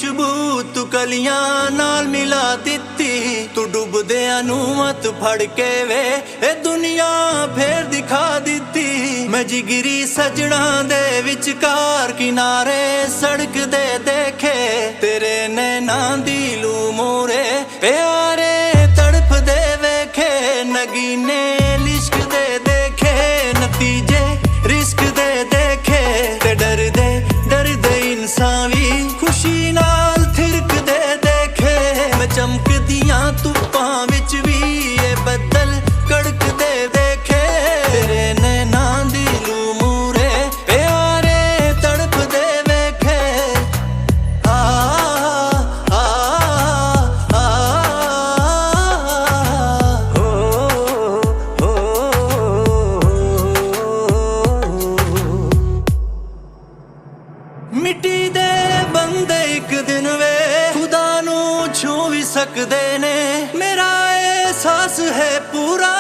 ਖੁਸ਼ਬੂ ਤੂੰ ਕਲੀਆਂ ਨਾਲ ਮਿਲਾ ਦਿੱਤੀ, ਤੂੰ ਡੁੱਬਦਿਆਂ ਨੂੰ ਹੱਥ ਫੜ ਕੇ ਵੇ ਇਹ ਦੁਨੀਆ ਫੇਰ ਦਿਖਾ ਦਿੱਤੀ। ਮੈਂ ਜਿਗਰੀ ਸਜਣਾ ਦੇ ਵਿਚਕਾਰ ਕਿਨਾਰੇ ਸੜਕ ਦੇ ਦੇਖੇ, ਤੇਰੇ ਨੈਣਾਂ ਦੀ ਲੂ ਮੋਰੇ ਪਿਆਰੇ ਤੜਫਦੇ ਵੇਖੇ। ਨਗੀਨੇ ਲਿਸ਼ਕ ਦੇ ਦੇਖੇ, ਨਤੀਜੇ ਰਿਸਕ ਦੇ ਦੇਖੇ, ਤੇ ਡਰਦੇ ਡਰਦੇ ਇਨਸਾਨ ਵੀ ਖੁਸ਼ੀ ਨਾਲ ਥਿਰਕਦੇ ਦੇਖੇ। ਮੈਂ ਚਮਕਦੀਆਂ ਧੁੱਪਾਂ ਵਿੱਚ ਵੀ ਇਹ ਬੱਦਲ ਕੜਕਦੇ ਦੇਖੇ, ਤੇਰੇ ਨੈਣਾਂ ਦੀ ਲੂ ਮੂਰੇ ਪਿਆਰੇ ਤੜਫਦੇ ਵੇਖੇ। ਆ ਆ ਆ ਮਿੱਟੀ ਦੇ ਬੰਦੇ ਇੱਕ ਦਿਨ ਵੇ ਖੁਦਾ ਨੂੰ ਛੂ ਵੀ ਸਕਦੇ ਨੇ। ਮੇਰਾ ਅਹਿਸਾਸ ਹੈ ਪੂਰਾ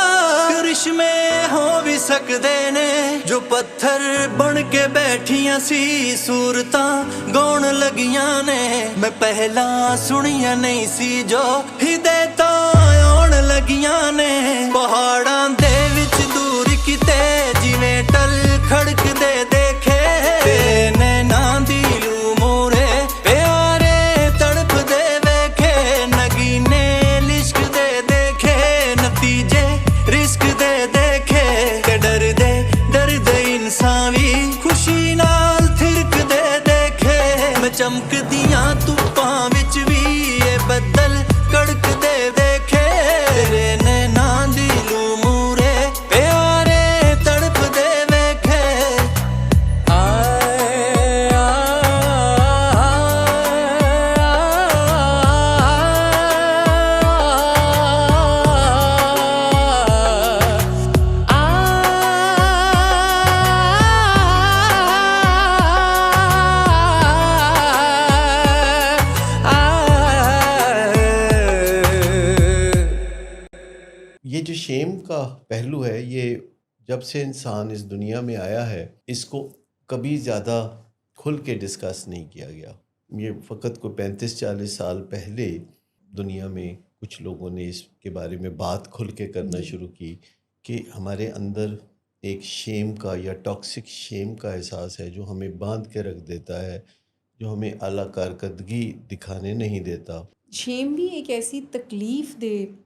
ਕਰਿਸ਼ਮੇ ਹੋ ਵੀ ਸਕਦੇ ਨੇ। ਜੋ ਪੱਥਰ ਬਣ ਕੇ ਬੈਠੀਆਂ ਸੀ ਸੂਰਤਾਂ ਗਾਉਣ ਲੱਗੀਆਂ ਨੇ। ਮੈਂ ਪਹਿਲਾਂ ਸੁਣੀਆਂ ਨਹੀਂ ਸੀ ਜੋ ਹਿਦਾਇਤਾਂ ਆਉਣ ਲੱਗੀਆਂ ਨੇ। ਪਹਾੜਾਂ ਦੇ ਵਿੱਚ ਦੂਰ ਕਿਤੇ ਜਿਵੇਂ ਟਲ ਖੜਕਦੇ ਦੇਖੇ, ਤੇਰੇ ਨੈਣਾਂ ਦੀ ਲੂ ਮੋਰੇ ਪਿਆਰੇ ਤੜਫਦੇ ਵੇਖੇ। ਨਗੀਨੇ ਲਿਸ਼ਕਦੇ ਦੇਖੇ, ਨਤੀਜੇ ਰਿਸਕ ਦੇ ਦੇਖੇ, ਤੇ ਡਰਦੇ ਡਰਦੇ ਇਨਸਾਨ ਵੀ ਖੁਸ਼ੀ ਨਾਲ ਥਿਰਕਦੇ ਦੇਖੇ। ਮੈਂ ਚਮਕਦੀਆਂ ਧੁੱਪਾਂ ਵਿੱਚ ਵੀ ਇਹ ਬੱਦਲ ਕੜਕਦੇ ਦੇਖੇ, ਤੇਰੇ ਨੈਣਾਂ ਦੀ ਲੂ ਮੂਰੇ ਪਿਆਰੇ ਤੜਫਦੇ ਵੇਖੇ। یہ جو شیم کا پہلو ہے، یہ جب سے انسان اس دنیا میں آیا ہے اس کو کبھی زیادہ کھل کے ڈسکس نہیں کیا گیا۔ یہ فقط کوئی 35-40 سال پہلے دنیا میں کچھ لوگوں نے اس کے بارے میں بات کھل کے کرنا شروع کی کہ ہمارے اندر ایک شیم کا یا ٹاکسک شیم کا احساس ہے جو ہمیں باندھ کے رکھ دیتا ہے، جو ہمیں اعلیٰ کارکردگی دکھانے نہیں دیتا۔ شیم بھی ایک ایسی تکلیف دہ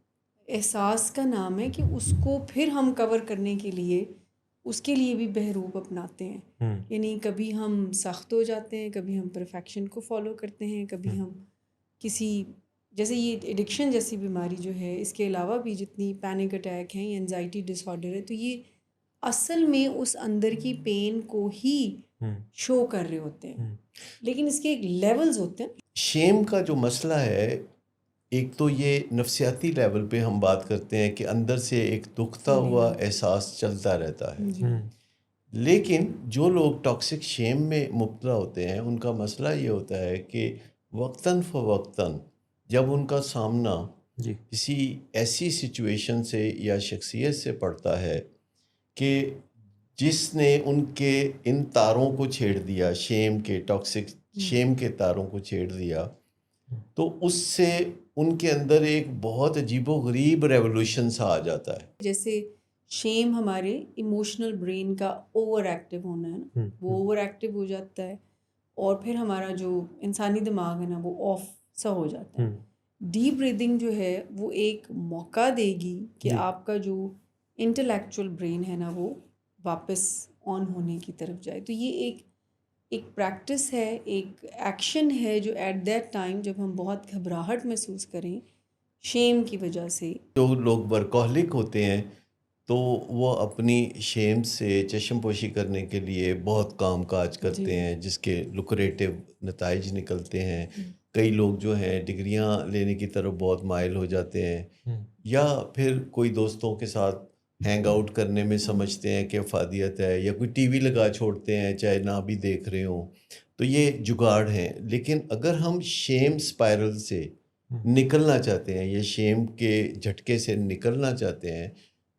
احساس کا نام ہے کہ اس کو پھر ہم کور کرنے کے لیے اس کے لیے بھی بہروب اپناتے ہیں۔ یعنی کبھی ہم سخت ہو جاتے ہیں، کبھی ہم پرفیکشن کو فالو کرتے ہیں، کبھی ہم کسی جیسے یہ ایڈکشن جیسی بیماری جو ہے، اس کے علاوہ بھی جتنی پینک اٹیک ہیں یا انزائٹی ڈس آرڈر ہے، تو یہ اصل میں اس اندر کی پین کو ہی شو کر رہے ہوتے ہیں، لیکن اس کے ایک لیولز ہوتے ہیں۔ شیم کا جو مسئلہ ہے، ایک تو یہ نفسیاتی لیول پہ ہم بات کرتے ہیں کہ اندر سے ایک دکھتا ہوا احساس چلتا رہتا ہے، لیکن جو لوگ ٹاکسک شیم میں مبتلا ہوتے ہیں ان کا مسئلہ یہ ہوتا ہے کہ وقتاً فوقتاً جب ان کا سامنا کسی ایسی سچویشن سے یا شخصیت سے پڑتا ہے کہ جس نے ان کے ان تاروں کو چھیڑ دیا، شیم کے ٹاکسک شیم کے تاروں کو چھیڑ دیا، تو اس سے ان کے اندر ایک بہت عجیب و غریب ریولوشن سا آ جاتا ہے۔ جیسے شیم ہمارے ایموشنل برین کا اوور ایکٹیو ہونا ہے نا، وہ اوور ایکٹیو ہو جاتا ہے، اور پھر ہمارا جو انسانی دماغ ہے نا وہ آف سا ہو جاتا ہے۔ ڈیپ بریدنگ جو ہے وہ ایک موقع دے گی کہ آپ کا جو انٹلیکچوئل برین ہے نا وہ واپس آن ہونے کی طرف جائے۔ تو یہ ایک پریکٹس ہے، ایک ایکشن ہے جو ایٹ دیٹ ٹائم جب ہم بہت گھبراہٹ محسوس کریں شیم کی وجہ سے۔ جو لوگ ورکہولک ہوتے ہیں تو وہ اپنی شیم سے چشم پوشی کرنے کے لیے بہت کام کاج کرتے ہیں جس کے لکریٹو نتائج نکلتے ہیں۔ کئی لوگ جو ہیں ڈگریاں لینے کی طرف بہت مائل ہو جاتے ہیں، یا پھر کوئی دوستوں کے ساتھ ہینگ آؤٹ کرنے میں سمجھتے ہیں کہ افادیت ہے، یا کوئی ٹی وی لگا چھوڑتے ہیں چاہے نہ بھی دیکھ رہے ہوں، تو یہ جگاڑ ہیں۔ لیکن اگر ہم شیم اسپائرل سے نکلنا چاہتے ہیں یا شیم کے جھٹکے سے نکلنا چاہتے ہیں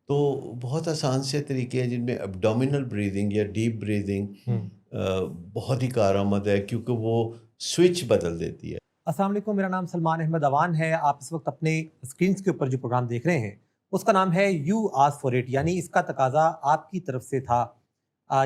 تو بہت آسان سے طریقے ہیں جن میں ابڈومینل بریدنگ یا ڈیپ بریدنگ بہت ہی کارآمد ہے، کیونکہ وہ سوئچ بدل دیتی ہے۔ السلام علیکم، میرا نام سلمان احمد اوان ہے. آپ اس وقت اپنے اسکرینز کے اوپر جو پروگرام دیکھ رہے ہیں اس کا نام ہے یو آس فور اٹ، یعنی اس کا تقاضا آپ کی طرف سے تھا.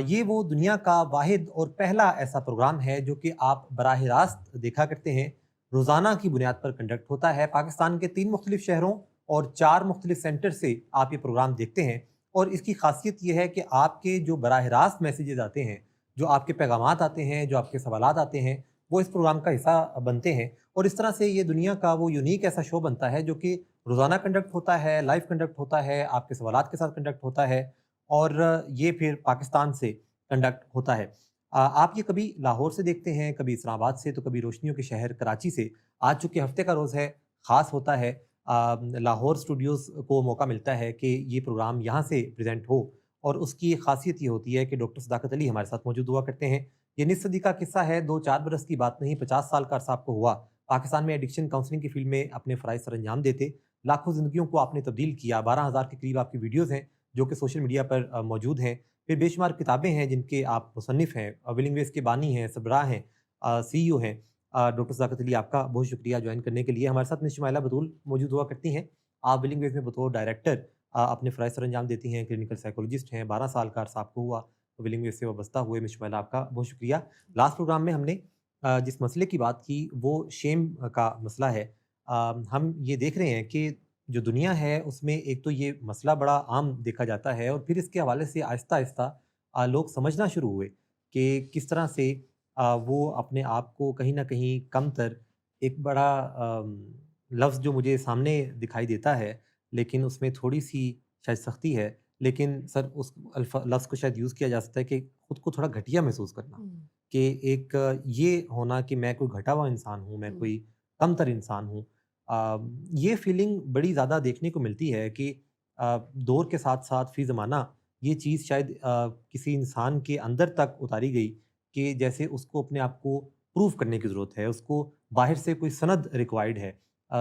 یہ وہ دنیا کا واحد اور پہلا ایسا پروگرام ہے جو کہ آپ براہ راست دیکھا کرتے ہیں. روزانہ کی بنیاد پر کنڈکٹ ہوتا ہے. پاکستان کے 3 مختلف شہروں اور 4 مختلف سینٹر سے آپ یہ پروگرام دیکھتے ہیں، اور اس کی خاصیت یہ ہے کہ آپ کے جو براہ راست میسیجز آتے ہیں، جو آپ کے پیغامات آتے ہیں، جو آپ کے سوالات آتے ہیں، وہ اس پروگرام کا حصہ بنتے ہیں. اور اس طرح سے یہ دنیا کا وہ یونیک ایسا شو بنتا ہے جو کہ روزانہ کنڈکٹ ہوتا ہے، لائیو کنڈکٹ ہوتا ہے، آپ کے سوالات کے ساتھ کنڈکٹ ہوتا ہے، اور یہ پھر پاکستان سے کنڈکٹ ہوتا ہے. آپ یہ کبھی لاہور سے دیکھتے ہیں، کبھی اسلام آباد سے، تو کبھی روشنیوں کے شہر کراچی سے. آج چونکہ ہفتے کا روز ہے، خاص ہوتا ہے، لاہور اسٹوڈیوز کو موقع ملتا ہے کہ یہ پروگرام یہاں سے پریزنٹ ہو، اور اس کی خاصیت یہ ہوتی ہے کہ ڈاکٹر صداقت علی ہمارے ساتھ موجود ہوا کرتے ہیں. یہ نصف صدی کا قصہ ہے، 2-4 برس کی بات نہیں، 50 سال کا عرصہ آپ کو ہوا پاکستان میں ایڈکشن کاؤنسلنگ کی فیلڈ میں اپنے فرائض سر انجام دیتے. لاکھوں زندگیوں کو آپ نے تبدیل کیا. 12,000 کے قریب آپ کی ویڈیوز ہیں جو کہ سوشل میڈیا پر موجود ہیں. پھر بے شمار کتابیں ہیں جن کے آپ مصنف ہیں، ولنگ ویز کے بانی ہیں، سربراہ ہیں، CEO ہیں. ڈاکٹر صداقت علی، آپ کا بہت شکریہ جوائن کرنے کے لیے. ہمارے ساتھ مس شمائلہ بطول موجود ہوا کرتی ہیں. آپ ولنگ ویز میں بطور ڈائریکٹر اپنے فرائض سر انجام دیتی ہیں، کلینکل سائیکولوجسٹ ہیں. 12 سال کا عرصہ آپ کو ہوا ولنگ ویز سے وابستہ ہوئے. مس شمائلہ، آپ کا بہت شکریہ. لاسٹ پروگرام میں ہم نے جس مسئلے کی بات کی وہ شیم کا مسئلہ ہے. ہم یہ دیکھ رہے ہیں کہ جو دنیا ہے اس میں ایک تو یہ مسئلہ بڑا عام دیکھا جاتا ہے، اور پھر اس کے حوالے سے آہستہ آہستہ لوگ سمجھنا شروع ہوئے کہ کس طرح سے وہ اپنے آپ کو کہیں نہ کہیں کم تر، ایک بڑا لفظ جو مجھے سامنے دکھائی دیتا ہے لیکن اس میں تھوڑی سی شاید سختی ہے، لیکن سر اس لفظ کو شاید یوز کیا جا سکتا ہے کہ خود کو تھوڑا گھٹیا محسوس کرنا، کہ ایک یہ ہونا کہ میں کوئی گھٹا ہوا انسان ہوں، میں کوئی کم تر انسان ہوں. یہ فیلنگ بڑی زیادہ دیکھنے کو ملتی ہے کہ دور کے ساتھ ساتھ فی زمانہ یہ چیز شاید کسی انسان کے اندر تک اتاری گئی کہ جیسے اس کو اپنے آپ کو پروف کرنے کی ضرورت ہے، اس کو باہر سے کوئی سند ریکوائرڈ ہے.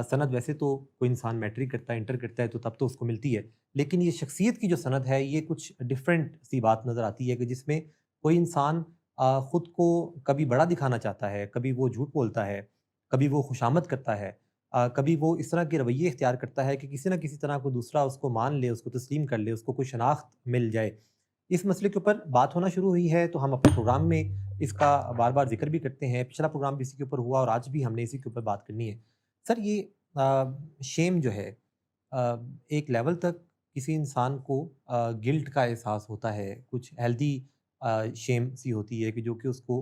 سند ویسے تو کوئی انسان میٹرک کرتا ہے، انٹر کرتا ہے تو تب تو اس کو ملتی ہے، لیکن یہ شخصیت کی جو سند ہے یہ کچھ ڈفرینٹ سی بات نظر آتی ہے کہ جس میں کوئی انسان خود کو کبھی بڑا دکھانا چاہتا ہے، کبھی وہ جھوٹ بولتا ہے، کبھی وہ خوشامد کرتا ہے، کبھی وہ اس طرح کے رویے اختیار کرتا ہے کہ کسی نہ کسی طرح کوئی دوسرا اس کو مان لے، اس کو تسلیم کر لے، اس کو کوئی شناخت مل جائے. اس مسئلے کے اوپر بات ہونا شروع ہوئی ہے تو ہم اپنے پروگرام میں اس کا بار بار ذکر بھی کرتے ہیں. پچھلا پروگرام بھی اسی کے اوپر ہوا اور آج بھی ہم نے اسی کے اوپر بات کرنی ہے. سر، یہ شیم جو ہے ایک لیول تک کسی انسان کو گلٹ کا احساس ہوتا ہے، کچھ ہیلدی شیم سی ہوتی ہے کہ جو کہ اس کو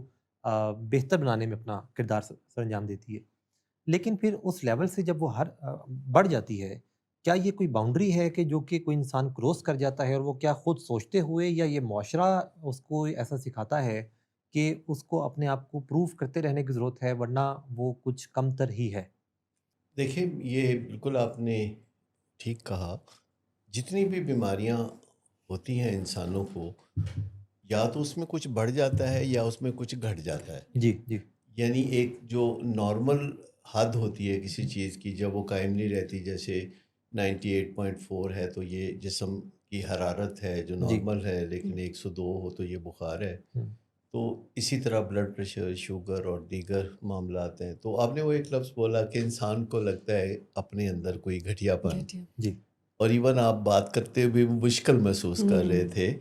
بہتر بنانے میں اپنا کردار سر انجام دیتی ہے، لیکن پھر اس لیول سے جب وہ بڑھ جاتی ہے، کیا یہ کوئی باؤنڈری ہے کہ جو کہ کوئی انسان کروس کر جاتا ہے، اور وہ کیا خود سوچتے ہوئے یا یہ معاشرہ اس کو ایسا سکھاتا ہے کہ اس کو اپنے آپ کو پروف کرتے رہنے کی ضرورت ہے ورنہ وہ کچھ کم تر ہی ہے؟ دیکھیں، یہ بالکل آپ نے ٹھیک کہا. جتنی بھی بیماریاں ہوتی ہیں انسانوں کو، یا تو اس میں کچھ بڑھ جاتا ہے یا اس میں کچھ گھٹ جاتا ہے. جی جی. یعنی ایک جو نارمل حد ہوتی ہے کسی چیز کی، جب وہ قائم نہیں رہتی، جیسے 98.4 ہے تو یہ جسم کی حرارت ہے جو نارمل ہے، لیکن 102 ہو تو یہ بخار ہے. تو اسی طرح بلڈ پریشر، شوگر اور دیگر معاملات ہیں. تو آپ نے وہ ایک لفظ بولا کہ انسان کو لگتا ہے اپنے اندر کوئی گھٹیا پن، جی. اور ایون آپ بات کرتے ہوئے مشکل محسوس کر رہے تھے.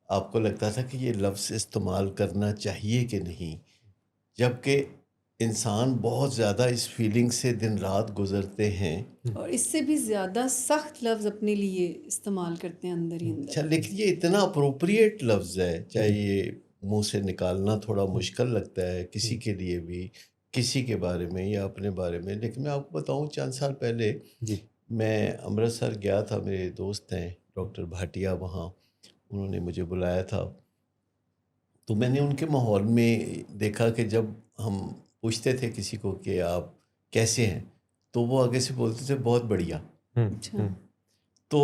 آپ کو لگتا تھا کہ یہ لفظ استعمال کرنا چاہیے کہ نہیں، جبکہ انسان بہت زیادہ اس فیلنگ سے دن رات گزرتے ہیں، اور اس سے بھی زیادہ سخت لفظ اپنے لیے استعمال کرتے ہیں اندر ہی اندر. اچھا، لیکن یہ اتنا اپروپریٹ لفظ ہے، چاہے یہ منہ سے نکالنا تھوڑا مشکل لگتا ہے کسی کے لیے بھی، کسی کے بارے میں یا اپنے بارے میں. لیکن میں آپ کو بتاؤں، چند سال پہلے میں امرتسر گیا تھا. میرے دوست ہیں ڈاکٹر بھاٹیا، وہاں انہوں نے مجھے بلایا تھا. تو میں نے ان کے ماحول میں دیکھا کہ جب ہم پوچھتے تھے کسی کو کہ آپ کیسے ہیں، تو وہ آگے سے بولتے تھے بہت بڑھیا. تو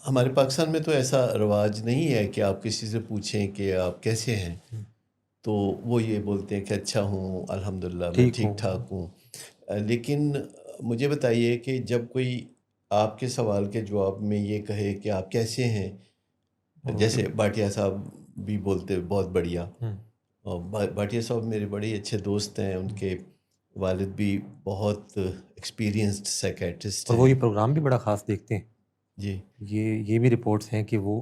ہمارے پاکستان میں تو ایسا رواج نہیں ہے کہ آپ کسی سے پوچھیں کہ آپ کیسے ہیں، تو وہ یہ بولتے ہیں کہ اچھا ہوں، الحمدللہ میں ٹھیک ٹھاک ہوں. لیکن مجھے بتائیے کہ جب کوئی آپ کے سوال کے جواب میں یہ کہے کہ آپ کیسے ہیں، جیسے بھاٹیا صاحب بھی بولتے بہت بڑھیا. بھاٹیا صاحب میرے بڑے اچھے دوست ہیں. ان کے والد بھی بہت ایکسپیرینسڈ سائیکیٹرسٹ اور وہ ہیں. یہ پروگرام بھی بڑا خاص دیکھتے ہیں. جی یہ بھی رپورٹس ہیں کہ وہ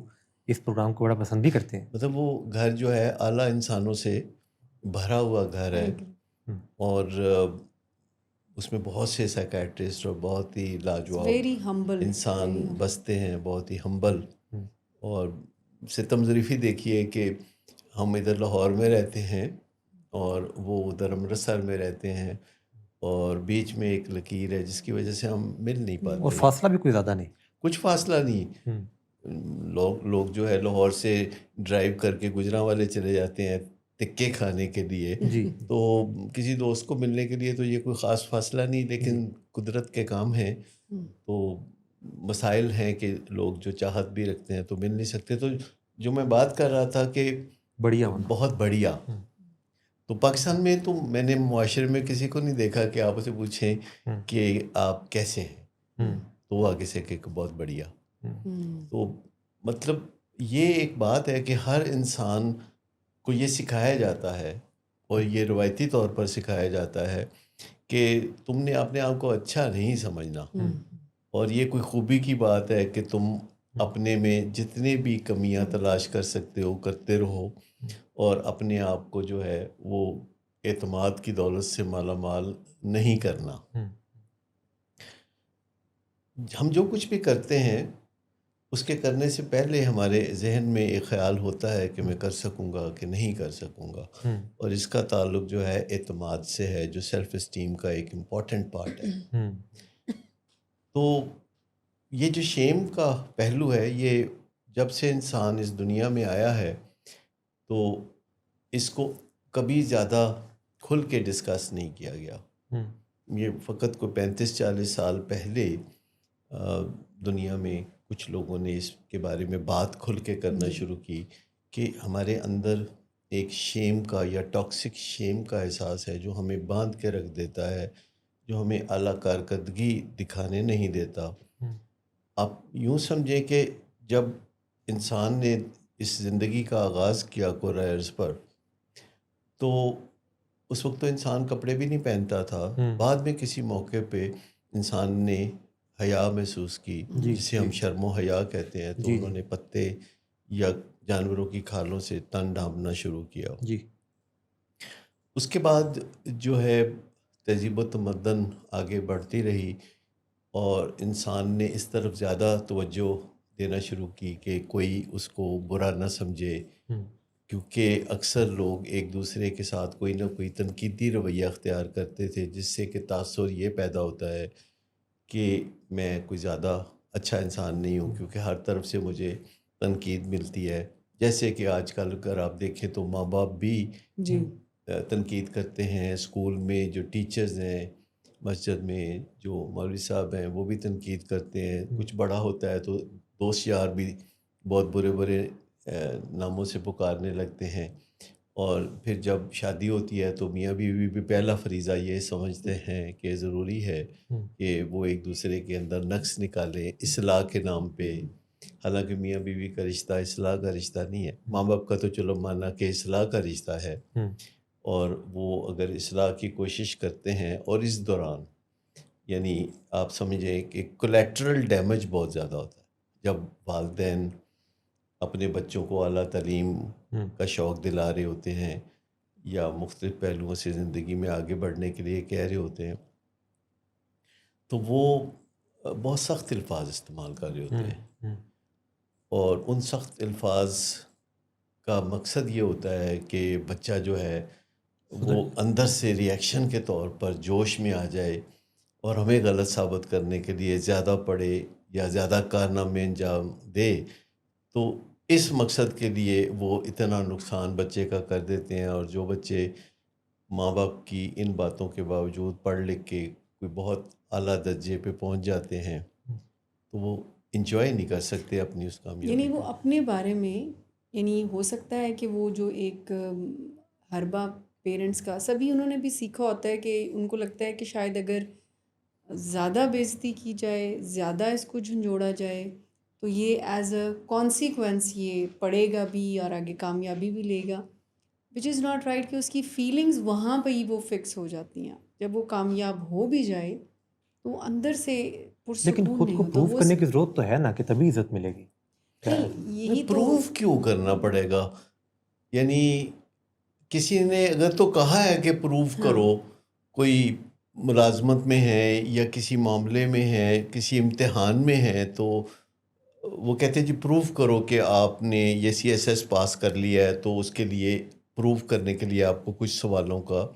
اس پروگرام کو بڑا پسند بھی کرتے ہیں. مطلب وہ گھر جو ہے اعلیٰ انسانوں سے بھرا ہوا گھر ہے اور اس میں بہت سے سائیکیٹرسٹ اور بہت ہی لاجواب ویری ہمبل انسان بستے ہیں, بہت ہی ہمبل. اور ستم ظریفی دیکھیے کہ ہم ادھر لاہور میں رہتے ہیں اور وہ ادھر امرتسر میں رہتے ہیں اور بیچ میں ایک لکیر ہے جس کی وجہ سے ہم مل نہیں اور پاتے. فاصلہ بھی کوئی زیادہ نہیں, کچھ فاصلہ نہیں. لوگ جو ہے لاہور سے ڈرائیو کر کے گجرانوالے چلے جاتے ہیں ٹکے کھانے کے لیے. جی تو کسی دوست کو ملنے کے لیے تو یہ کوئی خاص فاصلہ نہیں, لیکن قدرت کے کام ہیں تو مسائل ہیں کہ لوگ جو چاہت بھی رکھتے ہیں تو مل نہیں سکتے. تو جو میں بات کر رہا تھا کہ بڑھیا ہونا, بہت بڑھیا. تو پاکستان میں تو میں نے معاشرے میں کسی کو نہیں دیکھا کہ آپ اسے پوچھیں کہ آپ کیسے ہیں تو وہ آگے سے کہ بہت بڑھیا. تو مطلب یہ ایک بات ہے کہ ہر انسان کو یہ سکھایا جاتا ہے اور یہ روایتی طور پر سکھایا جاتا ہے کہ تم نے اپنے آپ کو اچھا نہیں سمجھنا, اور یہ کوئی خوبی کی بات ہے کہ تم اپنے میں جتنے بھی کمیاں تلاش کر سکتے ہو کرتے رہو اور اپنے آپ کو جو ہے وہ اعتماد کی دولت سے مالا مال نہیں کرنا. ہم جو کچھ بھی کرتے ہیں اس کے کرنے سے پہلے ہمارے ذہن میں ایک خیال ہوتا ہے کہ میں کر سکوں گا کہ نہیں کر سکوں گا, اور اس کا تعلق جو ہے اعتماد سے ہے جو سیلف اسٹیم کا ایک امپورٹنٹ پارٹ ہے. تو یہ جو شیم کا پہلو ہے یہ جب سے انسان اس دنیا میں آیا ہے تو اس کو کبھی زیادہ کھل کے ڈسکس نہیں کیا گیا. یہ فقط کوئی 35-40 سال پہلے دنیا میں کچھ لوگوں نے اس کے بارے میں بات کھل کے کرنا شروع کی کہ ہمارے اندر ایک شیم کا یا ٹاکسک شیم کا احساس ہے جو ہمیں باندھ کے رکھ دیتا ہے, جو ہمیں اعلیٰ کارکردگی دکھانے نہیں دیتا. آپ یوں سمجھیں کہ جب انسان نے اس زندگی کا آغاز کیا قرۂ ارض پر تو اس وقت تو انسان کپڑے بھی نہیں پہنتا تھا. بعد میں کسی موقع پہ انسان نے حیا محسوس کی جسے ہم شرم و حیا کہتے ہیں, تو انہوں نے پتے یا جانوروں کی کھالوں سے تن ڈھانپنا شروع کیا. اس کے بعد جو ہے تہذیب و تمدن آگے بڑھتی رہی اور انسان نے اس طرف زیادہ توجہ دینا شروع کی کہ کوئی اس کو برا نہ سمجھے, کیونکہ اکثر لوگ ایک دوسرے کے ساتھ کوئی نہ کوئی تنقیدی رویہ اختیار کرتے تھے جس سے کہ تاثر یہ پیدا ہوتا ہے کہ میں کوئی زیادہ اچھا انسان نہیں ہوں کیونکہ ہر طرف سے مجھے تنقید ملتی ہے. جیسے کہ آج کل اگر آپ دیکھیں تو ماں باپ بھی تنقید کرتے ہیں, اسکول میں جو ٹیچرز ہیں, مسجد میں جو مولوی صاحب ہیں وہ بھی تنقید کرتے ہیں. کچھ بڑا ہوتا ہے تو دوست یار بھی بہت برے برے ناموں سے پکارنے لگتے ہیں, اور پھر جب شادی ہوتی ہے تو میاں بیوی بھی پہلا فریضہ یہ سمجھتے ہیں کہ ضروری ہے کہ وہ ایک دوسرے کے اندر نقص نکالیں اصلاح کے نام پہ. حالانکہ میاں بیوی کا رشتہ اصلاح کا رشتہ نہیں ہے. ماں باپ کا تو چلو مانا کہ اصلاح کا رشتہ ہے, اور وہ اگر اصلاح کی کوشش کرتے ہیں اور اس دوران یعنی آپ سمجھیں کہ کولیٹرل ڈیمیج بہت زیادہ ہوتا ہے جب والدین اپنے بچوں کو اعلیٰ تعلیم کا شوق دلا رہے ہوتے ہیں یا مختلف پہلوؤں سے زندگی میں آگے بڑھنے کے لیے کہہ رہے ہوتے ہیں تو وہ بہت سخت الفاظ استعمال کر رہے ہوتے ہیں, اور ان سخت الفاظ کا مقصد یہ ہوتا ہے کہ بچہ جو ہے وہ اندر سے ریئیکشن کے طور پر جوش میں آ جائے اور ہمیں غلط ثابت کرنے کے لیے زیادہ پڑھے یا زیادہ کارنامے انجام دے. تو اس مقصد کے لیے وہ اتنا نقصان بچے کا کر دیتے ہیں, اور جو بچے ماں باپ کی ان باتوں کے باوجود پڑھ لکھ کے کوئی بہت اعلیٰ درجے پہ پہنچ جاتے ہیں تو وہ انجوائے نہیں کر سکتے اپنی اس کامیابی. یعنی وہ اپنے بارے میں یعنی ہو سکتا ہے کہ وہ جو ایک حربہ پیرنٹس کا سبھی انہوں نے بھی سیکھا ہوتا ہے کہ ان کو لگتا ہے کہ شاید اگر زیادہ بے عزتی کی جائے, زیادہ اس کو جھنجھوڑا جائے تو یہ ایز اے کانسیکوینس یہ پڑھے گا بھی اور آگے کامیابی بھی لے گا, وچ از ناٹ رائٹ کہ اس کی فیلنگز وہاں پہ ہی وہ فکس ہو جاتی ہیں. جب وہ کامیاب ہو بھی جائے تو اندر سے لیکن پرسکون خود نہیں کو ہوتا. پروف وہ کرنے کی ضرورت تو ہے نا کہ تبھی عزت ملے گی. یہی تو پروف کیوں کرنا پڑے گا؟ یعنی کسی نے اگر تو کہا ہے کہ پروف کرو، کوئی ملازمت میں ہے یا کسی معاملے میں ہے، کسی امتحان میں ہے، تو وہ کہتے ہیں جی پروف کرو کہ آپ نے یہ CSS پاس کر لیا ہے، تو اس کے لیے پروف کرنے کے لیے آپ کو کچھ سوالوں کا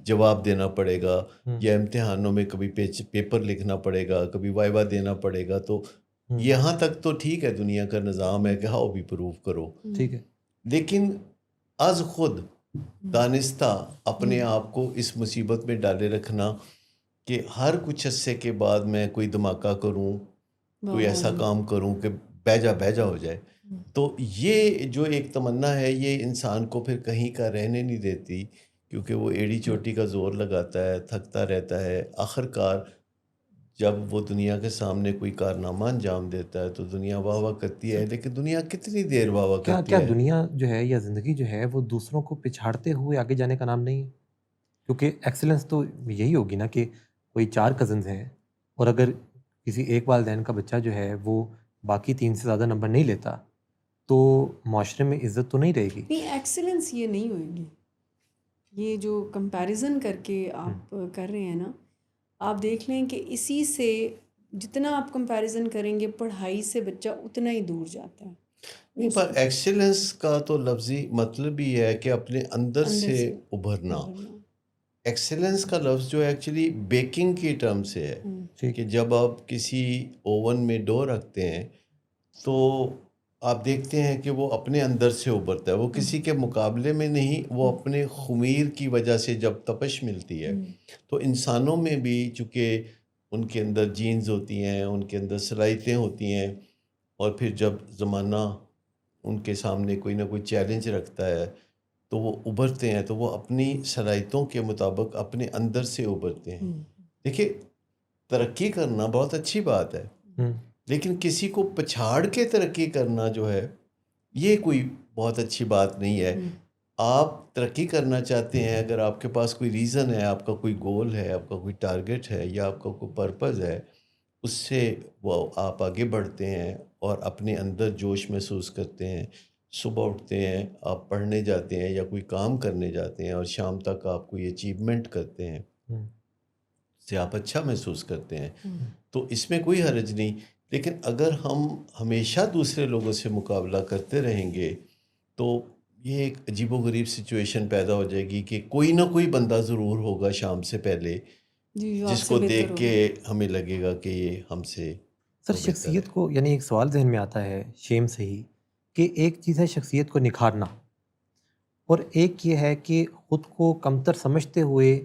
جواب دینا پڑے گا، یا امتحانوں میں کبھی پیپر لکھنا پڑے گا، کبھی وائوا دینا پڑے گا. تو یہاں تک تو ٹھیک ہے، دنیا کا نظام ہے کہ ہاؤ بھی پروف کرو. ٹھیک ہے. لیکن از خود دانستہ اپنے آپ کو اس مصیبت میں ڈالے رکھنا کہ ہر کچھ عرصے کے بعد میں کوئی دھماکہ کروں، کوئی ایسا کام کروں کہ بہ جا ہو جائے، تو یہ جو ایک تمنا ہے یہ انسان کو پھر کہیں کا رہنے نہیں دیتی، کیونکہ وہ ایڑی چوٹی کا زور لگاتا ہے، تھکتا رہتا ہے. آخر کار جب وہ دنیا کے سامنے کوئی کارنامہ انجام دیتا ہے تو دنیا واہ واہ کرتی ہے، لیکن دنیا کتنی دیر واہ واہ کرتی کیا ہے؟ دنیا جو ہے یا زندگی جو ہے وہ دوسروں کو پچھاڑتے ہوئے آگے جانے کا نام نہیں ہے؟ کیونکہ ایکسلنس تو یہی ہوگی نا کہ کوئی 4 کزنز ہیں اور اگر کسی ایک والدین کا بچہ جو ہے وہ باقی 3 سے زیادہ نمبر نہیں لیتا تو معاشرے میں عزت تو نہیں رہے گی. نہیں، ایکسلنس یہ نہیں ہوئے گی. یہ جو کمپیریزن کر کے آپ کر رہے ہیں نا، آپ دیکھ لیں کہ اسی سے جتنا آپ کمپیریزن کریں گے پڑھائی سے بچہ اتنا ہی دور جاتا ہے. نہیں، پر ایکسیلنس کا تو لفظی مطلب ہی ہے کہ اپنے اندر سے ابھرنا. ایکسیلنس کا لفظ جو ایکچولی بیکنگ کی ٹرم سے ہے کہ جب آپ کسی اوون میں ڈو رکھتے ہیں تو آپ دیکھتے ہیں کہ وہ اپنے اندر سے ابھرتا ہے، وہ کسی کے مقابلے میں نہیں، وہ اپنے خمیر کی وجہ سے جب تپش ملتی ہے. تو انسانوں میں بھی چونکہ ان کے اندر جینز ہوتی ہیں، ان کے اندر صلاحیتیں ہوتی ہیں، اور پھر جب زمانہ ان کے سامنے کوئی نہ کوئی چیلنج رکھتا ہے تو وہ ابھرتے ہیں، تو وہ اپنی صلاحیتوں کے مطابق اپنے اندر سے ابھرتے ہیں. دیکھیے، ترقی کرنا بہت اچھی بات ہے، لیکن کسی کو پچھاڑ کے ترقی کرنا جو ہے یہ کوئی بہت اچھی بات نہیں ہے. آپ ترقی کرنا چاہتے ہیں، اگر آپ کے پاس کوئی ریزن ہے، آپ کا کوئی گول ہے، آپ کا کوئی ٹارگٹ ہے، یا آپ کا کوئی پرپز ہے، اس سے وہ آپ آگے بڑھتے ہیں اور اپنے اندر جوش محسوس کرتے ہیں. صبح اٹھتے ہیں، آپ پڑھنے جاتے ہیں یا کوئی کام کرنے جاتے ہیں، اور شام تک آپ کوئی اچیومنٹ کرتے ہیں، سے آپ اچھا محسوس کرتے ہیں، تو اس میں کوئی حرج نہیں. لیکن اگر ہم ہمیشہ دوسرے لوگوں سے مقابلہ کرتے رہیں گے تو یہ ایک عجیب و غریب سچویشن پیدا ہو جائے گی کہ کوئی نہ کوئی بندہ ضرور ہوگا شام سے پہلے جس کو دیکھ کے ہمیں لگے گا کہ یہ ہم سے. سر، شخصیت کو، یعنی ایک سوال ذہن میں آتا ہے شیم سے ہی، کہ ایک چیز ہے شخصیت کو نکھارنا اور ایک یہ ہے کہ خود کو کمتر سمجھتے ہوئے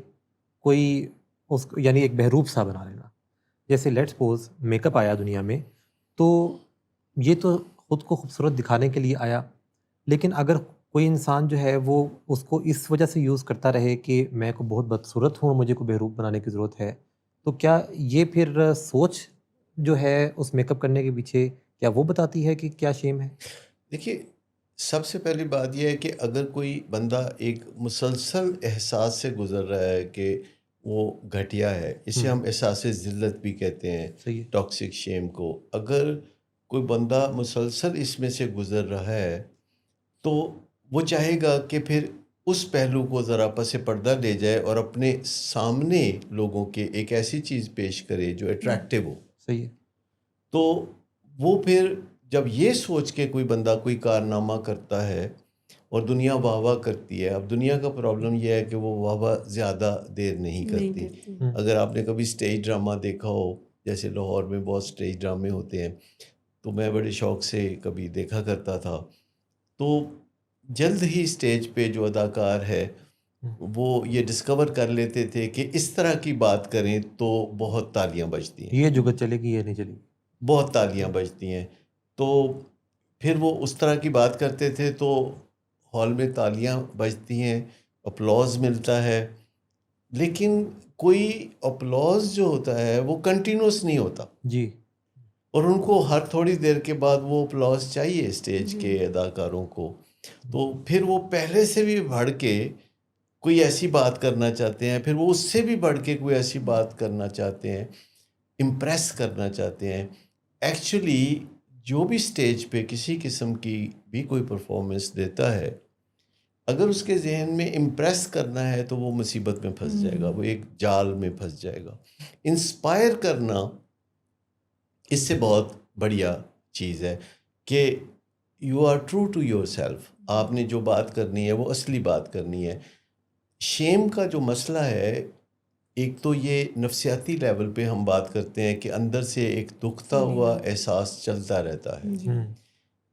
کوئی اس کو یعنی ایک بہروپ سا بنا لینا. جیسے لیٹ سپوز میک اپ آیا دنیا میں، تو یہ تو خود کو خوبصورت دکھانے کے لیے آیا، لیکن اگر کوئی انسان جو ہے وہ اس کو اس وجہ سے یوز کرتا رہے کہ میں کو بہت بدصورت ہوں، مجھے کو بہروپ بنانے کی ضرورت ہے، تو کیا یہ پھر سوچ جو ہے اس میک اپ کرنے کے پیچھے کیا وہ بتاتی ہے کہ کیا شیم ہے؟ دیکھیے، سب سے پہلی بات یہ ہے کہ اگر کوئی بندہ ایک مسلسل احساس سے گزر رہا ہے کہ وہ گھٹیا ہے، اسے ہم احساس ذلت بھی کہتے ہیں، ٹاکسک شیم کو. اگر کوئی بندہ مسلسل اس میں سے گزر رہا ہے تو وہ چاہے گا کہ پھر اس پہلو کو ذرا پس پردہ لے جائے اور اپنے سامنے لوگوں کے ایک ایسی چیز پیش کرے جو اٹریکٹیو ہو. صحیح ہے. تو وہ پھر جب یہ سوچ کے کوئی بندہ کوئی کارنامہ کرتا ہے اور دنیا واہ واہ کرتی ہے، اب دنیا کا پرابلم یہ ہے کہ وہ واہ واہ زیادہ دیر نہیں کرتی. اگر آپ نے کبھی سٹیج ڈرامہ دیکھا ہو، جیسے لاہور میں بہت سٹیج ڈرامے ہوتے ہیں، تو میں بڑے شوق سے کبھی دیکھا کرتا تھا. تو جلد ہی سٹیج پہ جو اداکار ہے وہ یہ ڈسکور کر لیتے تھے کہ اس طرح کی بات کریں تو بہت تالیاں بجتی ہیں، یہ جگت چلے گی، یہ نہیں چلے گی، بہت تالیاں بجتی ہیں. تو پھر وہ اس طرح کی بات کرتے تھے تو ہال میں تالیاں بجتی ہیں، اپلوز ملتا ہے، لیکن کوئی اپلوز جو ہوتا ہے وہ کنٹینیوس نہیں ہوتا جی، اور ان کو ہر تھوڑی دیر کے بعد وہ اپلوز چاہیے اسٹیج کے اداکاروں کو. تو پھر وہ پہلے سے بھی بڑھ کے کوئی ایسی بات کرنا چاہتے ہیں، پھر وہ اس سے بھی بڑھ کے کوئی ایسی بات کرنا چاہتے ہیں، امپریس کرنا چاہتے ہیں. ایکچولی جو بھی اسٹیج پہ کسی قسم کی بھی کوئی پرفارمنس دیتا ہے، اگر اس کے ذہن میں امپریس کرنا ہے تو وہ مصیبت میں پھنس جائے گا، وہ ایک جال میں پھنس جائے گا. انسپائر کرنا اس سے بہت بڑھیا چیز ہے کہ you are true to yourself. آپ نے جو بات کرنی ہے وہ اصلی بات کرنی ہے. شیم کا جو مسئلہ ہے، ایک تو یہ نفسیاتی لیول پہ ہم بات کرتے ہیں کہ اندر سے ایک دکھتا ہوا احساس چلتا رہتا ہے.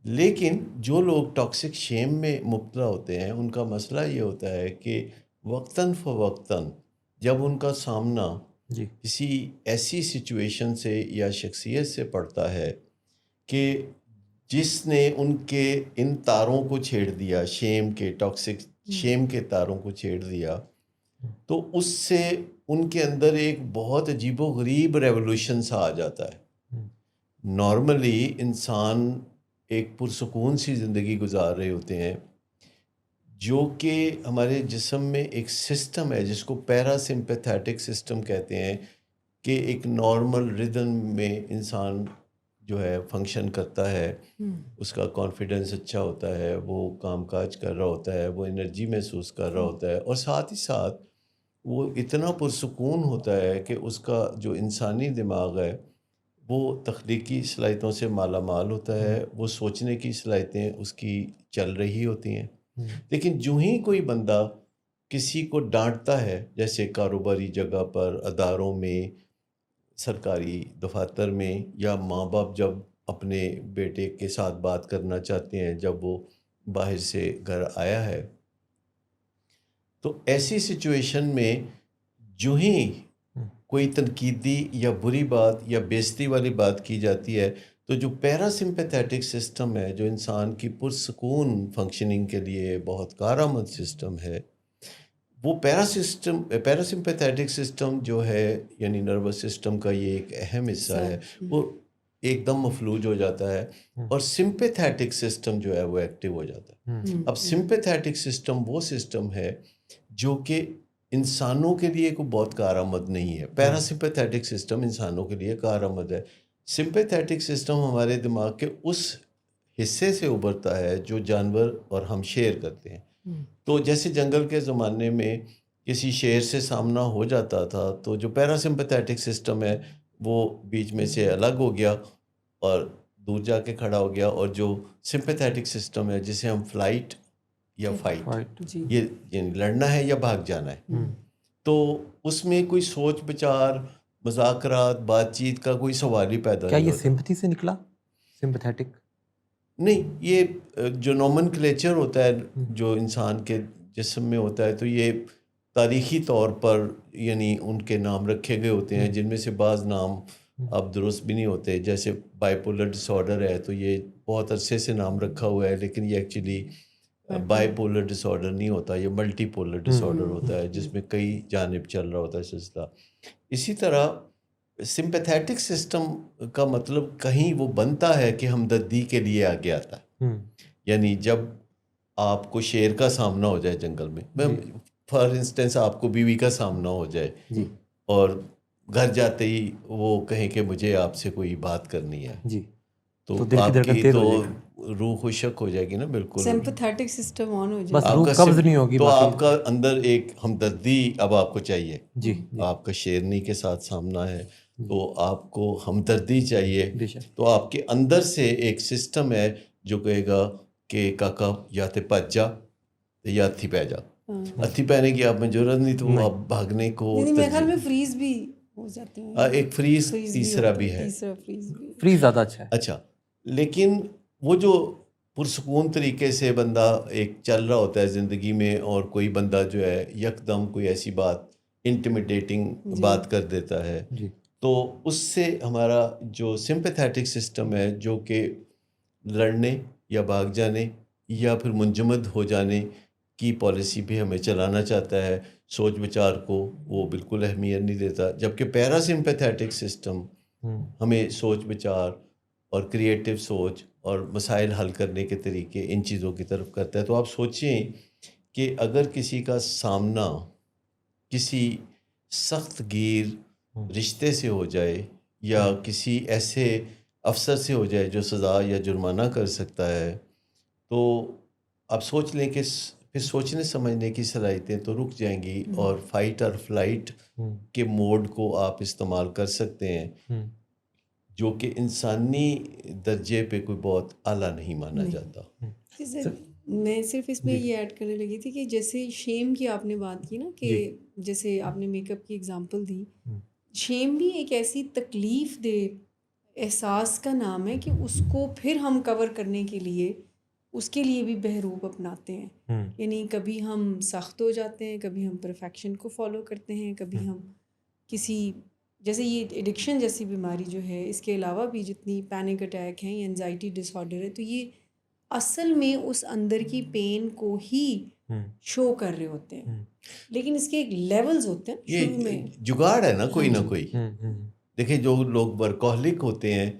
لیکن جو لوگ ٹاکسک شیم میں مبتلا ہوتے ہیں ان کا مسئلہ یہ ہوتا ہے کہ وقتاً فوقتاً جب ان کا سامنا کسی ایسی سچویشن سے یا شخصیت سے پڑتا ہے کہ جس نے ان کے ان تاروں کو چھیڑ دیا، شیم کے ٹاکسک شیم کے تاروں کو چھیڑ دیا، تو اس سے ان کے اندر ایک بہت عجیب و غریب ریولوشن سا آ جاتا ہے. نارملی انسان ایک پرسکون سی زندگی گزار رہے ہوتے ہیں، جو کہ ہمارے جسم میں ایک سسٹم ہے جس کو پیرا سمپیتھیٹک سسٹم کہتے ہیں، کہ ایک نارمل ردم میں انسان جو ہے فنکشن کرتا ہے، اس کا کانفیڈنس اچھا ہوتا ہے، وہ کام کاج کر رہا ہوتا ہے، وہ انرجی محسوس کر رہا ہوتا ہے، اور ساتھ ہی ساتھ وہ اتنا پرسکون ہوتا ہے کہ اس کا جو انسانی دماغ ہے وہ تخلیقی صلاحیتوں سے مالا مال ہوتا ہے، وہ سوچنے کی صلاحیتیں اس کی چل رہی ہوتی ہیں. لیکن جو ہی کوئی بندہ کسی کو ڈانٹتا ہے، جیسے کاروباری جگہ پر، اداروں میں، سرکاری دفاتر میں، یا ماں باپ جب اپنے بیٹے کے ساتھ بات کرنا چاہتے ہیں جب وہ باہر سے گھر آیا ہے، تو ایسی سچویشن میں جو ہی کوئی تنقیدی یا بری بات یا بےعزتی والی بات کی جاتی ہے، تو جو پیرا سمپیتھیٹک سسٹم ہے، جو انسان کی پرسکون فنکشننگ کے لیے بہت کارآمد سسٹم ہے، وہ پیرا سمپیتھیٹک سسٹم جو ہے، یعنی نروس سسٹم کا یہ ایک اہم حصہ ہے، وہ ایک دم مفلوج ہو جاتا ہے، اور سمپیتھیٹک سسٹم جو ہے وہ ایکٹیو ہو جاتا ہے. اب سمپیتھیٹک سسٹم وہ سسٹم ہے جو کہ انسانوں کے لیے کوئی بہت کارآمد نہیں ہے. پیرا سمپیتھیٹک سسٹم انسانوں کے لیے کارآمد ہے. سمپیتھیٹک سسٹم ہمارے دماغ کے اس حصے سے ابھرتا ہے جو جانور اور ہم شیر کرتے ہیں. تو جیسے جنگل کے زمانے میں کسی شیر سے سامنا ہو جاتا تھا تو جو پیرا سمپیتھیٹک سسٹم ہے وہ بیچ میں سے الگ ہو گیا اور دور جا کے کھڑا ہو گیا، اور جو سمپیتھیٹک سسٹم ہے جسے ہم فلائٹ یا فائٹ، یہ یعنی لڑنا ہے یا بھاگ جانا ہے، تو اس میں کوئی سوچ بچار، مذاکرات، بات چیت کا کوئی سوال ہی پیدا نہیں ہوتا. کیا یہ سمپتھی سے نکلا سمپیتھیٹک؟ نہیں، یہ جو نومنکلیچر ہوتا ہے جو انسان کے جسم میں ہوتا ہے، تو یہ تاریخی طور پر یعنی ان کے نام رکھے گئے ہوتے ہیں، جن میں سے بعض نام اب درست بھی نہیں ہوتے. جیسے بائی پولر ڈس آرڈر ہے تو یہ بہت عرصے سے نام رکھا ہوا ہے، لیکن یہ actually bipolar disorder نہیں ہوتا، یہ ملٹی پولر ڈس آرڈر ہوتا ہے جس میں کئی جانب چل رہا ہوتا ہے سلسلہ. اسی طرح سمپیتھیٹک سسٹم کا مطلب کہیں وہ بنتا ہے کہ ہمدردی کے لیے آگے آتا ہے. یعنی جب آپ کو شیر کا سامنا ہو جائے جنگل میں، فار انسٹنس آپ کو بیوی کا سامنا ہو جائے اور گھر جاتے ہی وہ کہیں کہ مجھے آپ سے کوئی بات کرنی ہے، تو آپ کی تو روح خوشک ہو جائے گی نا. بالکل سمپیتھیٹک سسٹم آن ہو بس روح قبض نہیں ہوگی، تو آپ کا اندر ایک ہمدردی اب آپ کو چاہیے. آپ کا شیرنی کے ساتھ سامنا ہے تو آپ کو ہمدردی چاہیے، تو آپ کے اندر سے ایک سسٹم ہے جو کہے گا کہ کاکا یا تے بچ جا یا ہتھی پہ جا. ہتھی پہنے کی آپ میں ضرورت نہیں، تو آپ بھاگنے کو میرے خیال میں فریز بھی ہو جاتے ہیں. ایک فریز تیسرا بھی ہے، فریز زیادہ اچھا ہے. اچھا، لیکن وہ جو پرسکون طریقے سے بندہ ایک چل رہا ہوتا ہے زندگی میں، اور کوئی بندہ جو ہے یکدم کوئی ایسی بات انٹیمیڈیٹنگ بات کر دیتا ہے، تو اس سے ہمارا جو سمپیتھیٹک سسٹم ہے جو کہ لڑنے یا بھاگ جانے یا پھر منجمد ہو جانے کی پالیسی بھی ہمیں چلانا چاہتا ہے، سوچ بچار کو وہ بالکل اہمیت نہیں دیتا. جبکہ پیرا سمپیتھیٹک سسٹم ہمیں سوچ بچار اور کریٹیو سوچ اور مسائل حل کرنے کے طریقے ان چیزوں کی طرف کرتا ہے. تو آپ سوچیں کہ اگر کسی کا سامنا کسی سخت گیر رشتے سے ہو جائے یا کسی ایسے افسر سے ہو جائے جو سزا یا جرمانہ کر سکتا ہے، تو آپ سوچ لیں کہ پھر سوچنے سمجھنے کی صلاحیتیں تو رک جائیں گی، اور فائٹ اور فلائٹ کے موڈ کو آپ استعمال کر سکتے ہیں، جو کہ انسانی درجے پہ کوئی بہت اعلیٰ نہیں مانا جاتا۔ میں صرف اس میں یہ ایڈ کرنے لگی تھی کہ جیسے شیم کی آپ نے بات کی نا، کہ جیسے آپ نے میک اپ کی اگزامپل دی، شیم بھی ایک ایسی تکلیف دہ احساس کا نام ہے کہ اس کو پھر ہم کور کرنے کے لیے اس کے لیے بھی بہروب اپناتے ہیں، یعنی کبھی ہم سخت ہو جاتے ہیں، کبھی ہم پرفیکشن کو فالو کرتے ہیں، کبھی ہم کسی جیسے یہ ایڈکشن جیسی بیماری جو ہے، اس کے علاوہ بھی جتنی پینک اٹیک ہیں یا انزائٹی ڈس آرڈر ہے، تو یہ اصل میں اس اندر کی پین کو ہی شو کر رہے ہوتے ہیں، لیکن اس کے ایک لیولز ہوتے ہیں شروع میں۔ یہ جگاڑ ہے نا کوئی نہ کوئی۔ دیکھیں جو لوگ ورکہولک ہوتے ہیں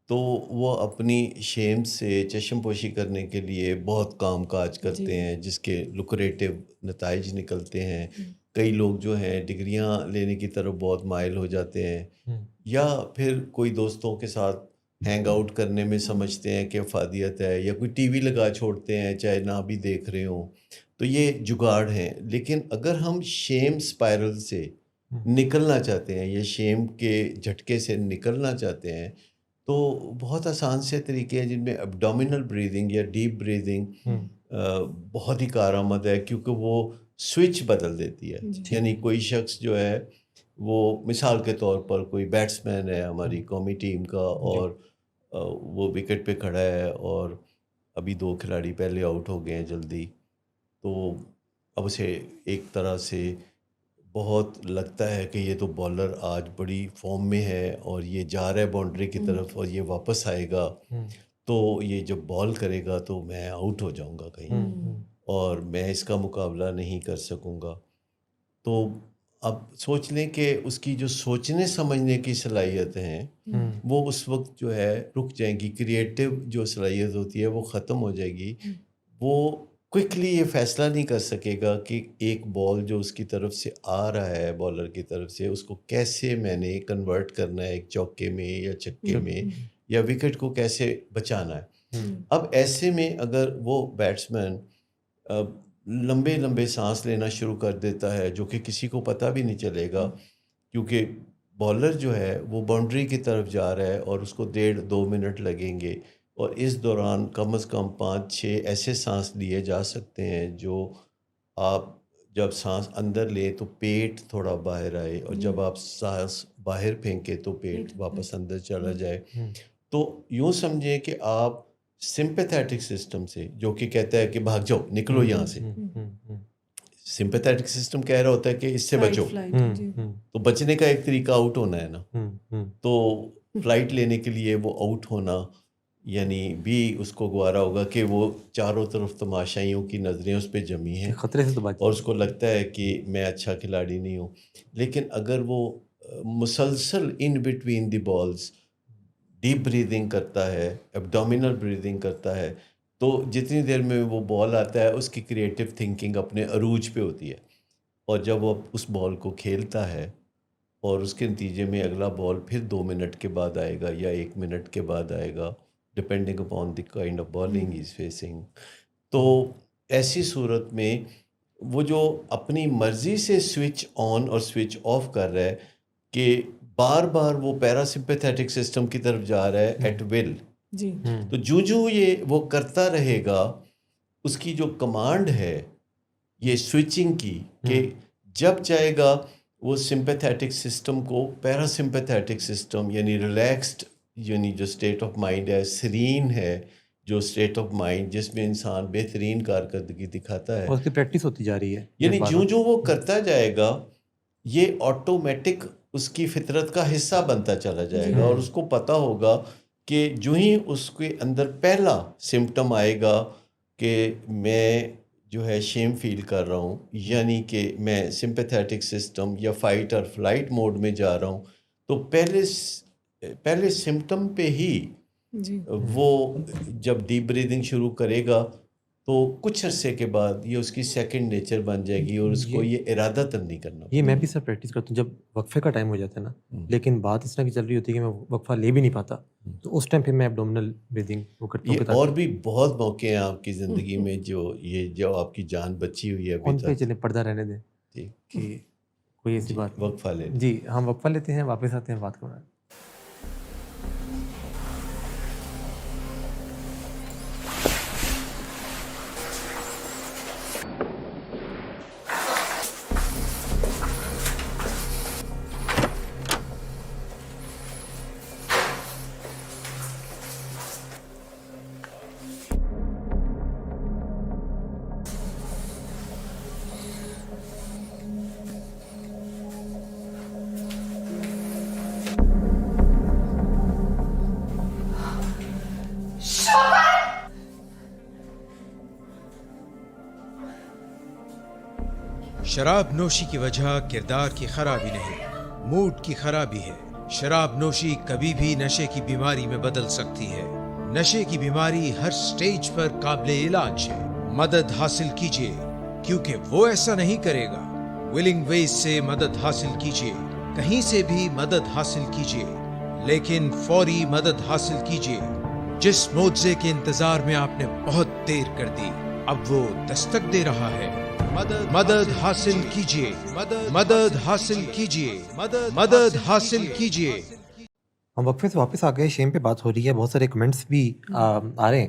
تو وہ اپنی شیم سے چشم پوشی کرنے کے لیے بہت کام کاج کرتے ہیں، جس کے لکریٹو نتائج نکلتے ہیں۔ کئی لوگ جو ہیں ڈگریاں لینے کی طرف بہت مائل ہو جاتے ہیں، یا پھر کوئی دوستوں کے ساتھ ہینگ آؤٹ کرنے میں سمجھتے ہیں کہ افادیت ہے، یا کوئی ٹی وی لگا چھوڑتے ہیں چاہے نہ بھی دیکھ رہے ہوں، تو یہ جگاڑ ہیں۔ لیکن اگر ہم شیم اسپائرل سے نکلنا چاہتے ہیں یا شیم کے جھٹکے سے نکلنا چاہتے ہیں، تو بہت آسان سے طریقے ہیں جن میں ابڈومینل بریدنگ یا ڈیپ بریدنگ بہت ہی کارآمد ہے، کیونکہ وہ سوئچ بدل دیتی ہے۔ یعنی کوئی شخص جو ہے وہ مثال کے طور پر کوئی بیٹسمین ہے ہماری قومی ٹیم کا، اور وہ وکٹ پہ کھڑا ہے اور ابھی 2 کھلاڑی پہلے آؤٹ ہو گئے ہیں جلدی، تو اب اسے ایک طرح سے بہت لگتا ہے کہ یہ تو بالر آج بڑی فارم میں ہے اور یہ جا رہا ہے باؤنڈری کی طرف اور یہ واپس آئے گا، تو یہ جب بال کرے گا تو میں آؤٹ ہو جاؤں گا کہیں، اور میں اس کا مقابلہ نہیں کر سکوں گا۔ تو اب سوچ لیں کہ اس کی جو سوچنے سمجھنے کی صلاحیت ہیں وہ اس وقت جو ہے رک جائیں گی، کریٹو جو صلاحیت ہوتی ہے وہ ختم ہو جائے گی۔ وہ کوئکلی یہ فیصلہ نہیں کر سکے گا کہ ایک بال جو اس کی طرف سے آ رہا ہے بالر کی طرف سے، اس کو کیسے میں نے کنورٹ کرنا ہے ایک چوکے میں یا چھکے میں، یا وکٹ کو کیسے بچانا ہے۔ اب ایسے میں اگر وہ بیٹسمین لمبے لمبے سانس لینا شروع کر دیتا ہے، جو کہ کسی کو پتہ بھی نہیں چلے گا، کیونکہ بالر جو ہے وہ باؤنڈری کی طرف جا رہا ہے اور اس کو 1.5-2 منٹ لگیں گے، اور اس دوران کم از کم 5-6 ایسے سانس لیے جا سکتے ہیں جو آپ جب سانس اندر لیں تو پیٹ تھوڑا باہر آئے، اور جب آپ سانس باہر پھینکے تو پیٹ واپس اندر چلا جائے۔ تو یوں سمجھیں کہ آپ سمپیتھیٹک سسٹم سے، جو کہ کہتا ہے کہ بھاگ جاؤ، نکلو یہاں سے، سمپیتھیٹک سسٹم کہہ رہا ہوتا ہے کہ اس سے بچو، تو بچنے کا ایک طریقہ آؤٹ ہونا ہے نا، تو فلائٹ لینے کے لیے وہ آؤٹ ہونا یعنی بھی اس کو گوارا ہوگا کہ وہ چاروں طرف تماشائیوں کی نظریں اس پہ جمی ہیں، خطرے سے اور اس کو لگتا ہے کہ میں اچھا کھلاڑی نہیں ہوں۔ لیکن اگر وہ مسلسل in between the balls deep breathing کرتا ہے، ایبڈومینل بریدنگ کرتا ہے، تو جتنی دیر میں وہ بال آتا ہے اس کی کریٹو تھنکنگ اپنے عروج پہ ہوتی ہے، اور جب وہ اس بال کو کھیلتا ہے اور اس کے نتیجے میں اگلا بال پھر 2 منٹ کے بعد آئے گا یا 1 منٹ کے بعد آئے گا، depending upon the kind of bowling is facing, تو ایسی صورت میں وہ جو اپنی مرضی سے سوئچ آن اور سوئچ آف کر رہا ہے کہ بار بار وہ پیرا سمپیتھیٹک سسٹم کی طرف جا رہا ہے ایٹ ول، تو جو یہ وہ کرتا رہے گا، اس کی جو کمانڈ ہے یہ سوئچنگ کی، کہ جب چاہے گا وہ سمپیتھیٹک سسٹم کو پیرا سمپیتھیٹک سسٹم یعنی ریلیکسڈ، یعنی جو اسٹیٹ آف مائنڈ ہے، سرین ہے جو اسٹیٹ آف مائنڈ جس میں انسان بہترین کارکردگی دکھاتا ہے، اس کی پریکٹس ہوتی جا رہی ہے، یعنی جو وہ کرتا جائے گا یہ آٹومیٹک اس کی فطرت کا حصہ بنتا چلا جائے گا، اور اس کو پتہ ہوگا کہ جو ہی اس کے اندر پہلا سمپٹم آئے گا کہ میں جو ہے شیم فیل کر رہا ہوں، یعنی کہ میں سمپیتھیٹک سسٹم یا فائٹ اور فلائٹ موڈ میں جا رہا ہوں، تو پہلے سمپٹم پہ ہی وہ جب ڈیپ بریدنگ شروع کرے گا تو کچھ عرصے کے بعد یہ اس کی سیکنڈ نیچر بن جائے گی اور اس کو یہ ارادتاً نہیں کرنا یہ میں بھی سر پریکٹس کرتا ہوں جب وقفے کا ٹائم ہو جاتا ہے نا، لیکن بات اس طرح کی چل رہی ہوتی ہے کہ میں وقفہ لے بھی نہیں پاتا، تو اس ٹائم پھر میں ایبڈومنل بریدنگ وہ کرتا ہوں. یہ اور بھی بہت موقع ہیں آپ کی زندگی میں جو آپ کی جان بچی ہوئی ہے ان پہ چلیں پردہ رہنے دیں کہ کوئی ایسی بات وقفہ لے لیں. جی ہم وقفہ لیتے ہیں، واپس آتے ہیں بات کرنا. شراب نوشی کی وجہ کردار کی خرابی نہیں، موڈ کی خرابی ہے. شراب نوشی کبھی بھی نشے کی بیماری میں بدل سکتی ہے. نشے کی بیماری ہر سٹیج پر قابل علاج ہے. مدد حاصل کیجیے کیونکہ وہ ایسا نہیں کرے گا. ولنگ ویز سے مدد حاصل کیجیے، کہیں سے بھی مدد حاصل کیجیے، لیکن فوری مدد حاصل کیجیے. جس معجزے کے انتظار میں آپ نے بہت دیر کر دی، اب وہ دستک دے رہا ہے. مدد حاصل کیجیے، مدد حاصل کیجیے، مدد حاصل کیجیے. ہم وقفے سے واپس آ گئے، شیم پہ بات ہو رہی ہے، بہت سارے کمنٹس بھی آ رہے ہیں.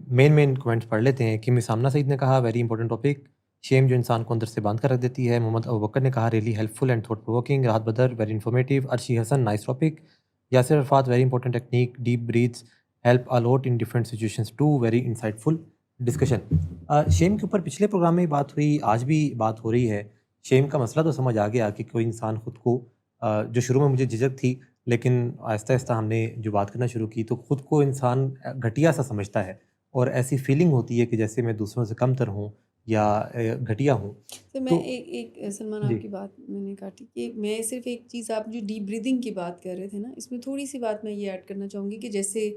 مین کمنٹس پڑھ لیتے ہیں. کمی سامنا سعید نے کہا ویری امپورٹنٹ ٹاپک، شیم جو انسان کو اندر سے باندھ کر رکھ دیتی ہے. محمد ابوبکر نے کہا really helpful and thought provoking. Rahat Badar very informative. Arshi Hasan nice topic. Yasir Arafat very important technique, deep breaths help a lot in different situations too. Very insightful discussion. Shame کے اوپر پچھلے پروگرام میں بات ہوئی، آج بھی بات ہو رہی ہے. شیم کا مسئلہ تو سمجھ آ گیا کہ کوئی انسان خود کو، جو شروع میں مجھے جھجک تھی لیکن آہستہ آہستہ ہم نے جو بات کرنا شروع کی تو خود کو انسان گھٹیا سا سمجھتا ہے اور ایسی فیلنگ ہوتی ہے کہ جیسے میں دوسروں سے کم تر ہوں یا گھٹیا ہوں. تو میں ایک سلمان آپ کی بات میں نے کاٹی کہ میں صرف ایک چیز، آپ جو ڈیپ بریدنگ کی بات کر رہے تھے نا، اس میں تھوڑی سی بات میں یہ ایڈ کرنا چاہوں گی کہ جیسے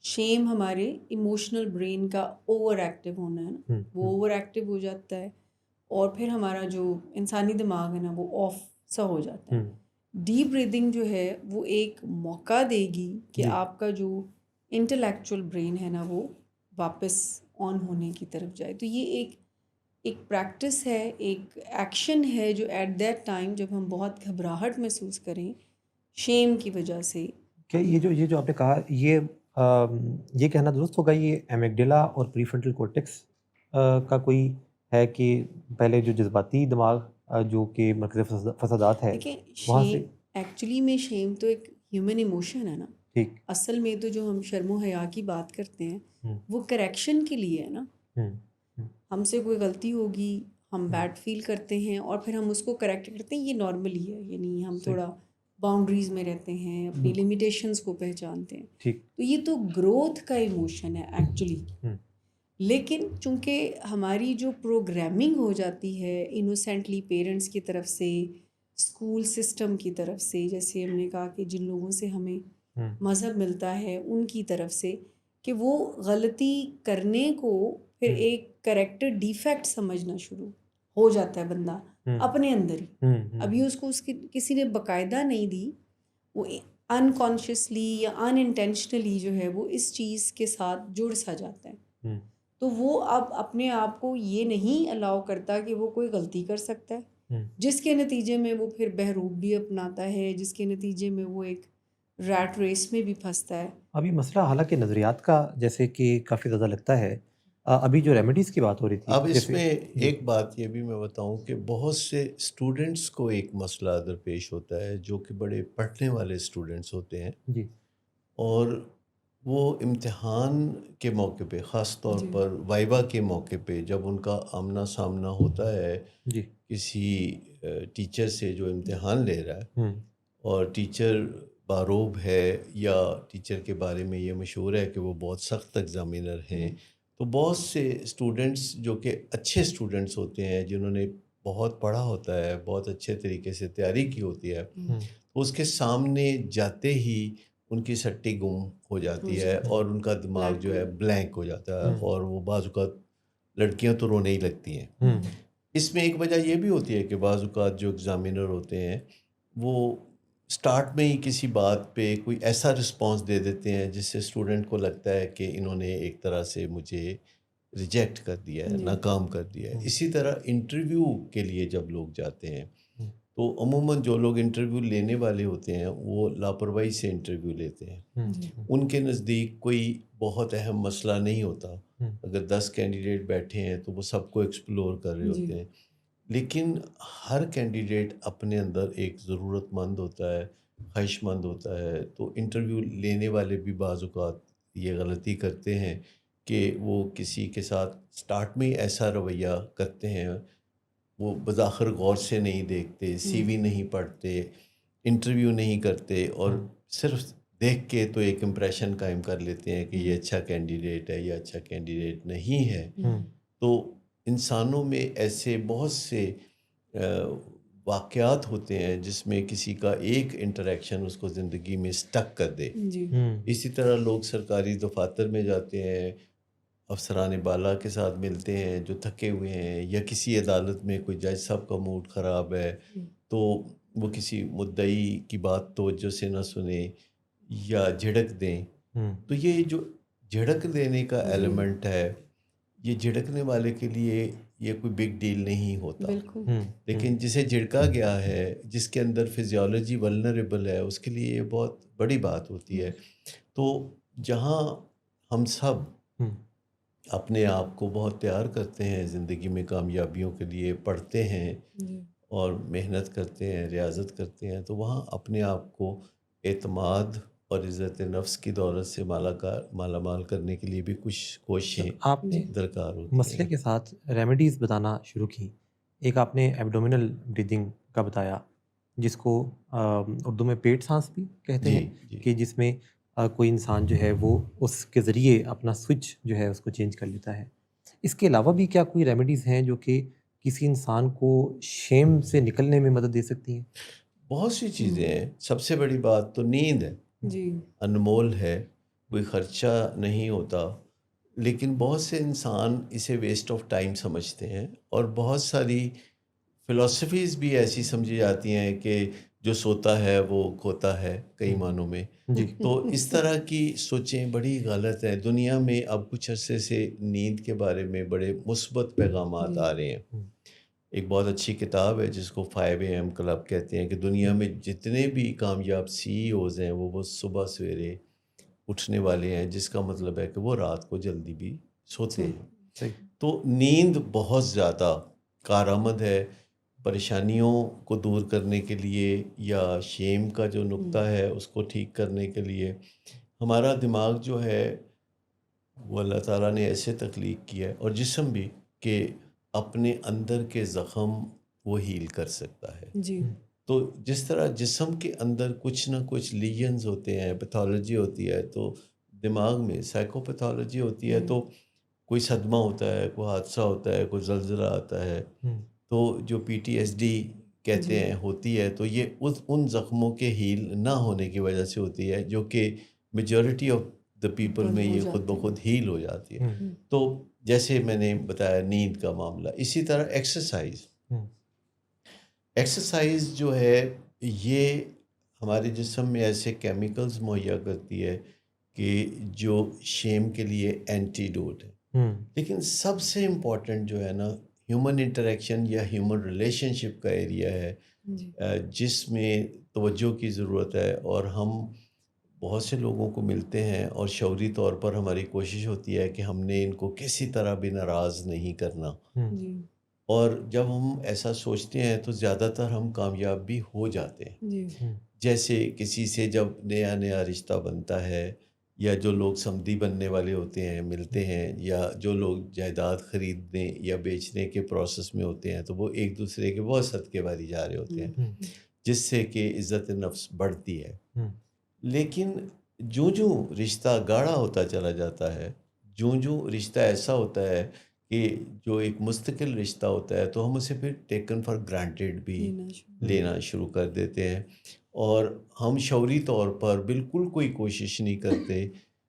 شیم ہمارے ایموشنل برین کا اوور ایکٹیو ہونا ہے نا، وہ اوور ایکٹیو ہو جاتا ہے اور پھر ہمارا جو انسانی دماغ ہے نا وہ آف سا ہو جاتا ہے. ڈیپ بریدنگ جو ہے وہ ایک موقع دے گی کہ آپ کا جو انٹلیکچوئل برین ہے نا وہ واپس آن ہونے کی طرف جائے. تو یہ ایک پریکٹس ہے، ایک ایکشن ہے جو ایٹ دیٹ ٹائم جب ہم بہت گھبراہٹ محسوس کریں شیم کی وجہ سے. کہ یہ جو آپ نے کہا یہ کہنا درست ہوگا، یہ ایمیگڈیلا اور پری فرنٹل کورٹیکس کا کوئی ہے کہ پہلے جو جذباتی دماغ جو کہ مرکز فسادات ہے وہاں سے. ایکچولی میں شیم تو ایک ہیومن ایموشن ہے نا. ٹھیک. اصل میں تو جو ہم شرم و حیا کی بات کرتے ہیں وہ کریکشن کے لیے ہے نا. ہم سے کوئی غلطی ہوگی، ہم بیڈ فیل کرتے ہیں اور پھر ہم اس کو کریکٹ کرتے ہیں، یہ نارملی ہے. یعنی ہم تھوڑا باؤنڈریز میں رہتے ہیں، اپنی لمیٹیشنز کو پہچانتے ہیں. تو یہ تو گروتھ کا ایموشن ہے ایکچولی. لیکن چونکہ ہماری جو پروگرامنگ ہو جاتی ہے انوسینٹلی پیرنٹس کی طرف سے، اسکول سسٹم کی طرف سے، جیسے ہم نے کہا کہ جن لوگوں سے ہمیں مذہب ملتا ہے ان کی طرف سے، کہ وہ غلطی کرنے کو پھر ایک کریکٹر ڈیفیکٹ سمجھنا شروع ہو جاتا ہے بندہ اپنے اندر ہی. ابھی اس کو کسی نے باقاعدہ نہیں دی، وہ انکانشیسلی یا ان انٹینشنلی جو ہے وہ اس چیز کے ساتھ جڑ سا جاتا ہے. تو وہ اب اپنے آپ کو یہ نہیں الاؤ کرتا کہ وہ کوئی غلطی کر سکتا ہے، جس کے نتیجے میں وہ پھر بہروب بھی اپناتا ہے، جس کے نتیجے میں وہ ایک ریٹ ریس میں بھی پھنستا ہے. ابھی مسئلہ حالانکہ نظریات کا جیسے کہ کافی زیادہ لگتا ہے. ابھی جو ریمیڈیز کی بات ہو رہی تھی، اب اس میں ایک بات یہ بھی میں بتاؤں کہ بہت سے اسٹوڈنٹس کو ایک مسئلہ درپیش ہوتا ہے جو کہ بڑے پڑھنے والے اسٹوڈنٹس ہوتے ہیں جی، اور وہ امتحان کے موقع پہ، خاص طور پر وائبا کے موقع پہ، جب ان کا آمنا سامنا ہوتا ہے کسی ٹیچر سے جو امتحان لے رہا ہے اور ٹیچر باروب ہے یا ٹیچر کے بارے میں یہ مشہور ہے کہ وہ بہت سخت ایگزامینر ہیں، تو بہت سے اسٹوڈنٹس جو کہ اچھے اسٹوڈنٹس ہوتے ہیں، جنہوں نے بہت پڑھا ہوتا ہے، بہت اچھے طریقے سے تیاری کی ہوتی ہے، تو اس کے سامنے جاتے ہی ان کی سٹی گم ہو جاتی ہے اور ان کا دماغ جو ہے بلینک ہو جاتا ہے اور وہ بعض اوقات لڑکیاں تو رونے ہی لگتی ہیں. اس میں ایک وجہ یہ بھی ہوتی ہے کہ بعض اوقات جو ایگزامینر ہوتے ہیں وہ سٹارٹ میں ہی کسی بات پہ کوئی ایسا رسپانس دے دیتے ہیں جس سے اسٹوڈنٹ کو لگتا ہے کہ انہوں نے ایک طرح سے مجھے ریجیکٹ کر دیا ہے, ناکام کر دیا ہے. اسی طرح انٹرویو کے لیے جب لوگ جاتے ہیں تو عموماً جو لوگ انٹرویو لینے والے ہوتے ہیں وہ لاپرواہی سے انٹرویو لیتے ہیں. ان کے نزدیک کوئی بہت اہم مسئلہ نہیں ہوتا. اگر 10 کینڈیڈیٹ بیٹھے ہیں تو وہ سب کو ایکسپلور کر رہے ہوتے ہیں, لیکن ہر کینڈیڈیٹ اپنے اندر ایک ضرورت مند ہوتا ہے, خواہش مند ہوتا ہے. تو انٹرویو لینے والے بھی بعض اوقات یہ غلطی کرتے ہیں کہ وہ کسی کے ساتھ سٹارٹ میں ایسا رویہ کرتے ہیں, وہ بظاہر غور سے نہیں دیکھتے, سی وی نہیں پڑھتے, انٹرویو نہیں کرتے اور صرف دیکھ کے تو ایک امپریشن قائم کر لیتے ہیں کہ یہ اچھا کینڈیڈیٹ ہے یا اچھا کینڈیڈیٹ نہیں ہے. تو انسانوں میں ایسے بہت سے واقعات ہوتے ہیں جس میں کسی کا ایک انٹریکشن اس کو زندگی میں سٹک کر دے. اسی طرح لوگ سرکاری دفاتر میں جاتے ہیں, افسران بالا کے ساتھ ملتے ہیں جو تھکے ہوئے ہیں, یا کسی عدالت میں کوئی جج صاحب کا موڈ خراب ہے تو وہ کسی مدعی کی بات توجہ سے نہ سنیں یا جھڑک دیں. تو یہ جو جھڑک دینے کا ایلیمنٹ ہے, یہ جھڑکنے والے کے لیے یہ کوئی بگ ڈیل نہیں ہوتا, لیکن جسے جھڑکا گیا ہے, جس کے اندر فزیولوجی ولنریبل ہے, اس کے لیے یہ بہت بڑی بات ہوتی ہے. تو جہاں ہم سب اپنے آپ کو بہت تیار کرتے ہیں زندگی میں کامیابیوں کے لیے, پڑھتے ہیں اور محنت کرتے ہیں, ریاضت کرتے ہیں, تو وہاں اپنے آپ کو اعتماد اور عزت نفس کی دولت سے مالا مال کرنے کے لیے بھی کچھ کوششیں آپ نے درکار ہوتی مسئلے کے ساتھ ریمیڈیز بتانا شروع کی. ایک آپ نے ایبڈومینل بریدنگ کا بتایا جس کو اردو میں پیٹ سانس بھی کہتے ہیں, کہ جس میں کوئی انسان جو ہے وہ اس کے ذریعے اپنا سوئچ جو ہے اس کو چینج کر لیتا ہے. اس کے علاوہ بھی کیا کوئی ریمیڈیز ہیں جو کہ کسی انسان کو شیم سے نکلنے میں مدد دے سکتی ہیں؟ بہت سی چیزیں ہیں. سب سے بڑی بات تو نیند ہے, انمول ہے, کوئی خرچہ نہیں ہوتا, لیکن بہت سے انسان اسے ویسٹ آف ٹائم سمجھتے ہیں, اور بہت ساری فلسفیز بھی ایسی سمجھی جاتی ہیں کہ جو سوتا ہے وہ کھوتا ہے کئی معنوں میں. تو اس طرح کی سوچیں بڑی غلط ہیں. دنیا میں اب کچھ عرصے سے نیند کے بارے میں بڑے مثبت پیغامات آ رہے ہیں. ایک بہت اچھی کتاب ہے جس کو 5 AM کلب کہتے ہیں, کہ دنیا میں جتنے بھی کامیاب CEOs ہیں وہ صبح سویرے اٹھنے والے ہیں, جس کا مطلب ہے کہ وہ رات کو جلدی بھی سوتے ہیں. تو نیند بہت زیادہ کارآمد ہے پریشانیوں کو دور کرنے کے لیے, یا شیم کا جو نقطہ ہے اس کو ٹھیک کرنے کے لیے. ہمارا دماغ جو ہے وہ اللہ تعالیٰ نے ایسے تخلیق کیا ہے, اور جسم بھی, کہ اپنے اندر کے زخم وہ ہیل کر سکتا ہے. تو جس طرح جسم کے اندر کچھ نہ کچھ لیجنز ہوتے ہیں, پیتھولوجی ہوتی ہے, تو دماغ میں سائیکو پیتھولوجی ہوتی ہے. تو کوئی صدمہ ہوتا ہے, کوئی حادثہ ہوتا ہے, کوئی زلزلہ آتا ہے, تو جو PTSD کہتے ہیں ہوتی ہے, تو یہ ان زخموں کے ہیل نہ ہونے کی وجہ سے ہوتی ہے, جو کہ میجورٹی آف دا پیپل میں یہ خود بخود ہیل ہو جاتی ہے. تو جیسے میں نے بتایا نیند کا معاملہ, اسی طرح ایکسرسائز جو ہے یہ ہمارے جسم میں ایسے کیمیکلز مہیا کرتی ہے کہ جو شیم کے لیے اینٹیڈوٹ ہے. لیکن سب سے امپورٹنٹ جو ہے نا, ہیومن انٹریکشن یا ہیومن ریلیشن شپ کا ایریا ہے, جس میں توجہ کی ضرورت ہے. اور ہم بہت سے لوگوں کو ملتے ہیں اور شعوری طور پر ہماری کوشش ہوتی ہے کہ ہم نے ان کو کسی طرح بھی ناراض نہیں کرنا, اور جب ہم ایسا سوچتے ہیں تو زیادہ تر ہم کامیاب بھی ہو جاتے ہیں. جیسے کسی سے جب نیا رشتہ بنتا ہے, یا جو لوگ سمدھی بننے والے ہوتے ہیں ملتے ہیں, یا جو لوگ جائیداد خریدنے یا بیچنے کے پروسیس میں ہوتے ہیں, تو وہ ایک دوسرے کے بہت صدقے باری جا رہے ہوتے ہیں, جس سے کہ عزت نفس بڑھتی ہے. لیکن جو رشتہ گاڑھا ہوتا چلا جاتا ہے, جو رشتہ ایسا ہوتا ہے کہ جو ایک مستقل رشتہ ہوتا ہے, تو ہم اسے پھر ٹیکن فار گرانٹیڈ بھی لینا شروع کر دیتے ہیں, اور ہم شعوری طور پر بالکل کوئی کوشش نہیں کرتے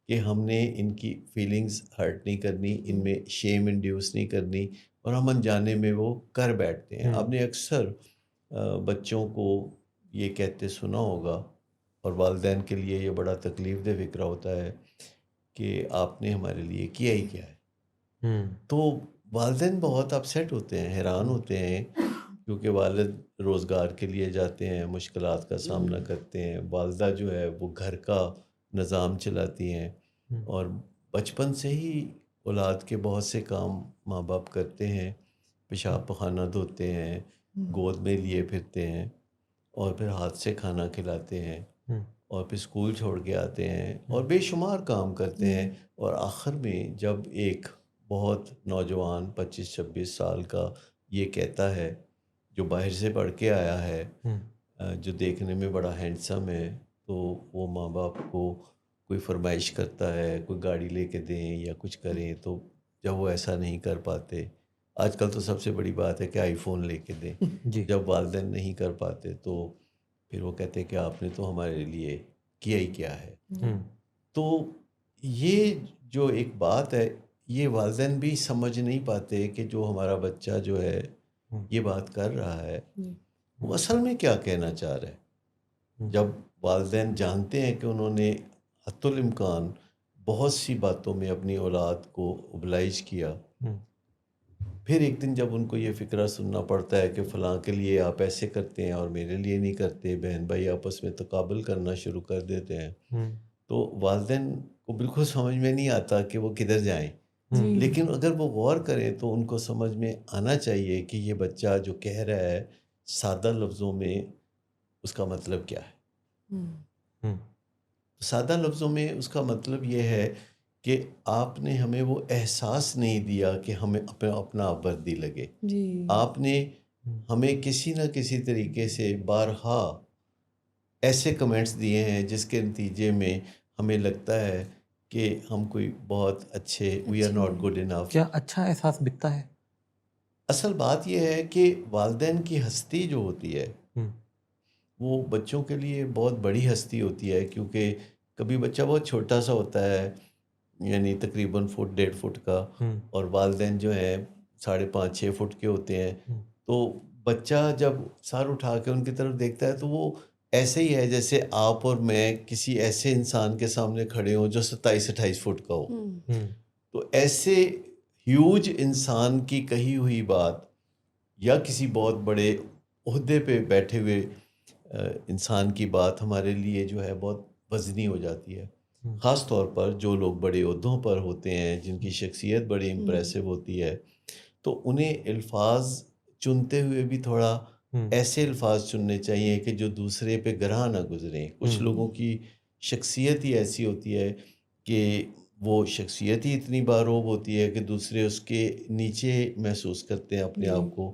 کہ ہم نے ان کی فیلنگز ہرٹ نہیں کرنی، ان میں شیم انڈیوس نہیں کرنی، اور ہم انجانے میں وہ کر بیٹھتے ہیں۔ آپ نے اکثر بچوں کو یہ کہتے سنا ہوگا، اور والدین کے لیے یہ بڑا تکلیف دہ فکرہ ہوتا ہے کہ آپ نے ہمارے لیے کیا ہی کیا ہے۔ تو والدین بہت اپسیٹ ہوتے ہیں، حیران ہوتے ہیں، کیونکہ والد روزگار کے لیے جاتے ہیں، مشکلات کا سامنا کرتے ہیں، والدہ جو ہے وہ گھر کا نظام چلاتی ہیں، اور بچپن سے ہی اولاد کے بہت سے کام ماں باپ کرتے ہیں، پیشاب پخانہ دھوتے ہیں، گود میں لیے پھرتے ہیں، اور پھر ہاتھ سے کھانا کھلاتے ہیں، اور پھر اسکول چھوڑ کے آتے ہیں، اور بے شمار کام کرتے ہیں، اور آخر میں جب ایک بہت نوجوان 25-26 سال کا یہ کہتا ہے، جو باہر سے پڑھ کے آیا ہے، جو دیکھنے میں بڑا ہینڈسم ہے، تو وہ ماں باپ کو کوئی فرمائش کرتا ہے، کوئی گاڑی لے کے دیں یا کچھ کریں، تو جب وہ ایسا نہیں کر پاتے، آج کل تو سب سے بڑی بات ہے کہ آئی فون لے کے دیں، جب والدین نہیں کر پاتے تو پھر وہ کہتے ہیں کہ آپ نے تو ہمارے لیے کیا ہی کیا ہے۔ تو یہ جو ایک بات ہے، یہ والدین بھی سمجھ نہیں پاتے کہ جو ہمارا بچہ جو ہے یہ بات کر رہا ہے وہ اصل میں کیا کہنا چاہ رہا ہے۔ جب والدین جانتے ہیں کہ انہوں نے حتی الامکان بہت سی باتوں میں اپنی اولاد کو اوبلائج کیا، پھر ایک دن جب ان کو یہ فکرہ سننا پڑتا ہے کہ فلاں کے لیے آپ ایسے کرتے ہیں اور میرے لیے نہیں کرتے، بہن بھائی آپس میں تقابل کرنا شروع کر دیتے ہیں، تو والدین کو بالکل سمجھ میں نہیں آتا کہ وہ کدھر جائیں۔ لیکن اگر وہ غور کریں تو ان کو سمجھ میں آنا چاہیے کہ یہ بچہ جو کہہ رہا ہے سادہ لفظوں میں اس کا مطلب کیا ہے۔ سادہ لفظوں میں اس کا مطلب یہ ہے کہ آپ نے ہمیں وہ احساس نہیں دیا کہ ہمیں اپنا آبردی لگے۔ آپ نے ہمیں کسی نہ کسی طریقے سے بارہا ایسے کمنٹس دیے ہیں جس کے نتیجے میں ہمیں لگتا ہے کہ ہم کوئی بہت اچھے we are not good enough. کیا اچھا احساس بکتا ہے؟ اصل بات یہ ہے کہ والدین کی ہستی جو ہوتی ہے وہ بچوں کے لیے بہت بڑی ہستی ہوتی ہے، کیونکہ کبھی بچہ بہت چھوٹا سا ہوتا ہے، یعنی تقریباً 1.5 فٹ کا، اور والدین جو ہیں 5.5-6 فٹ کے ہوتے ہیں، تو بچہ جب سر اٹھا کے ان کی طرف دیکھتا ہے تو وہ ایسے ہی ہے جیسے آپ اور میں کسی ایسے انسان کے سامنے کھڑے ہوں جو 27-28 فٹ کا ہو۔ تو ایسے ہیوج انسان کی کہی ہوئی بات یا کسی بہت بڑے عہدے پہ بیٹھے ہوئے انسان کی بات ہمارے لیے جو ہے بہت وزنی ہو جاتی ہے، خاص طور پر جو لوگ بڑے عہدوں پر ہوتے ہیں، جن کی شخصیت بڑی امپریسو ہوتی ہے، تو انہیں الفاظ چنتے ہوئے بھی تھوڑا ایسے الفاظ چننے چاہیے کہ جو دوسرے پہ گراں نہ گزریں۔ کچھ لوگوں کی شخصیت ہی ایسی ہوتی ہے کہ وہ شخصیت ہی اتنی باروب ہوتی ہے کہ دوسرے اس کے نیچے محسوس کرتے ہیں اپنے آپ کو،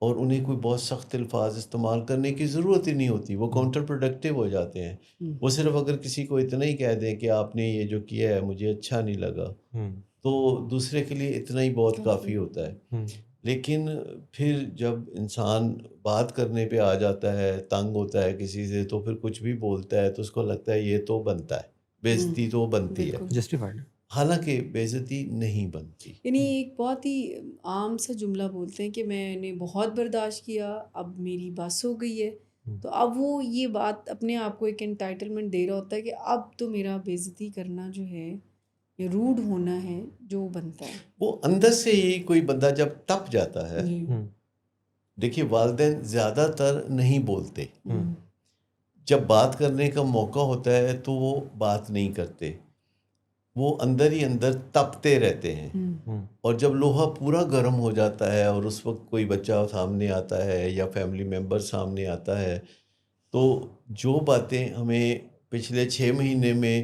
اور انہیں کوئی بہت سخت الفاظ استعمال کرنے کی ضرورت ہی نہیں ہوتی، وہ کاؤنٹر پروڈکٹیو ہو جاتے ہیں۔ وہ صرف اگر کسی کو اتنا ہی کہہ دیں کہ آپ نے یہ جو کیا ہے مجھے اچھا نہیں لگا، تو دوسرے کے لیے اتنا ہی بہت کافی ہوتا ہے۔ لیکن پھر جب انسان بات کرنے پہ آ جاتا ہے، تنگ ہوتا ہے کسی سے، تو پھر کچھ بھی بولتا ہے تو اس کو لگتا ہے یہ تو بنتا ہے، بے عزتی تو بنتی ہے، جسٹیفائڈ، حالانکہ بے عزتی نہیں بنتی۔ یعنی ایک بہت ہی عام سا جملہ بولتے ہیں کہ میں نے بہت برداشت کیا، اب میری بس ہو گئی ہے، تو اب وہ یہ بات اپنے آپ کو ایک انٹائٹلمنٹ دے رہا ہوتا ہے کہ اب تو میرا بے عزتی کرنا جو ہے یا روڈ ہونا ہے جو بنتا ہے۔ وہ اندر سے ہی کوئی بندہ جب تپ جاتا ہے، دیکھیے والدین زیادہ تر نہیں بولتے، جب بات کرنے کا موقع ہوتا ہے تو وہ بات نہیں کرتے، وہ اندر ہی اندر تپتے رہتے ہیں، اور جب لوہا پورا گرم ہو جاتا ہے اور اس وقت کوئی بچہ سامنے آتا ہے یا فیملی ممبر سامنے آتا ہے، تو جو باتیں ہمیں پچھلے 6 مہینے میں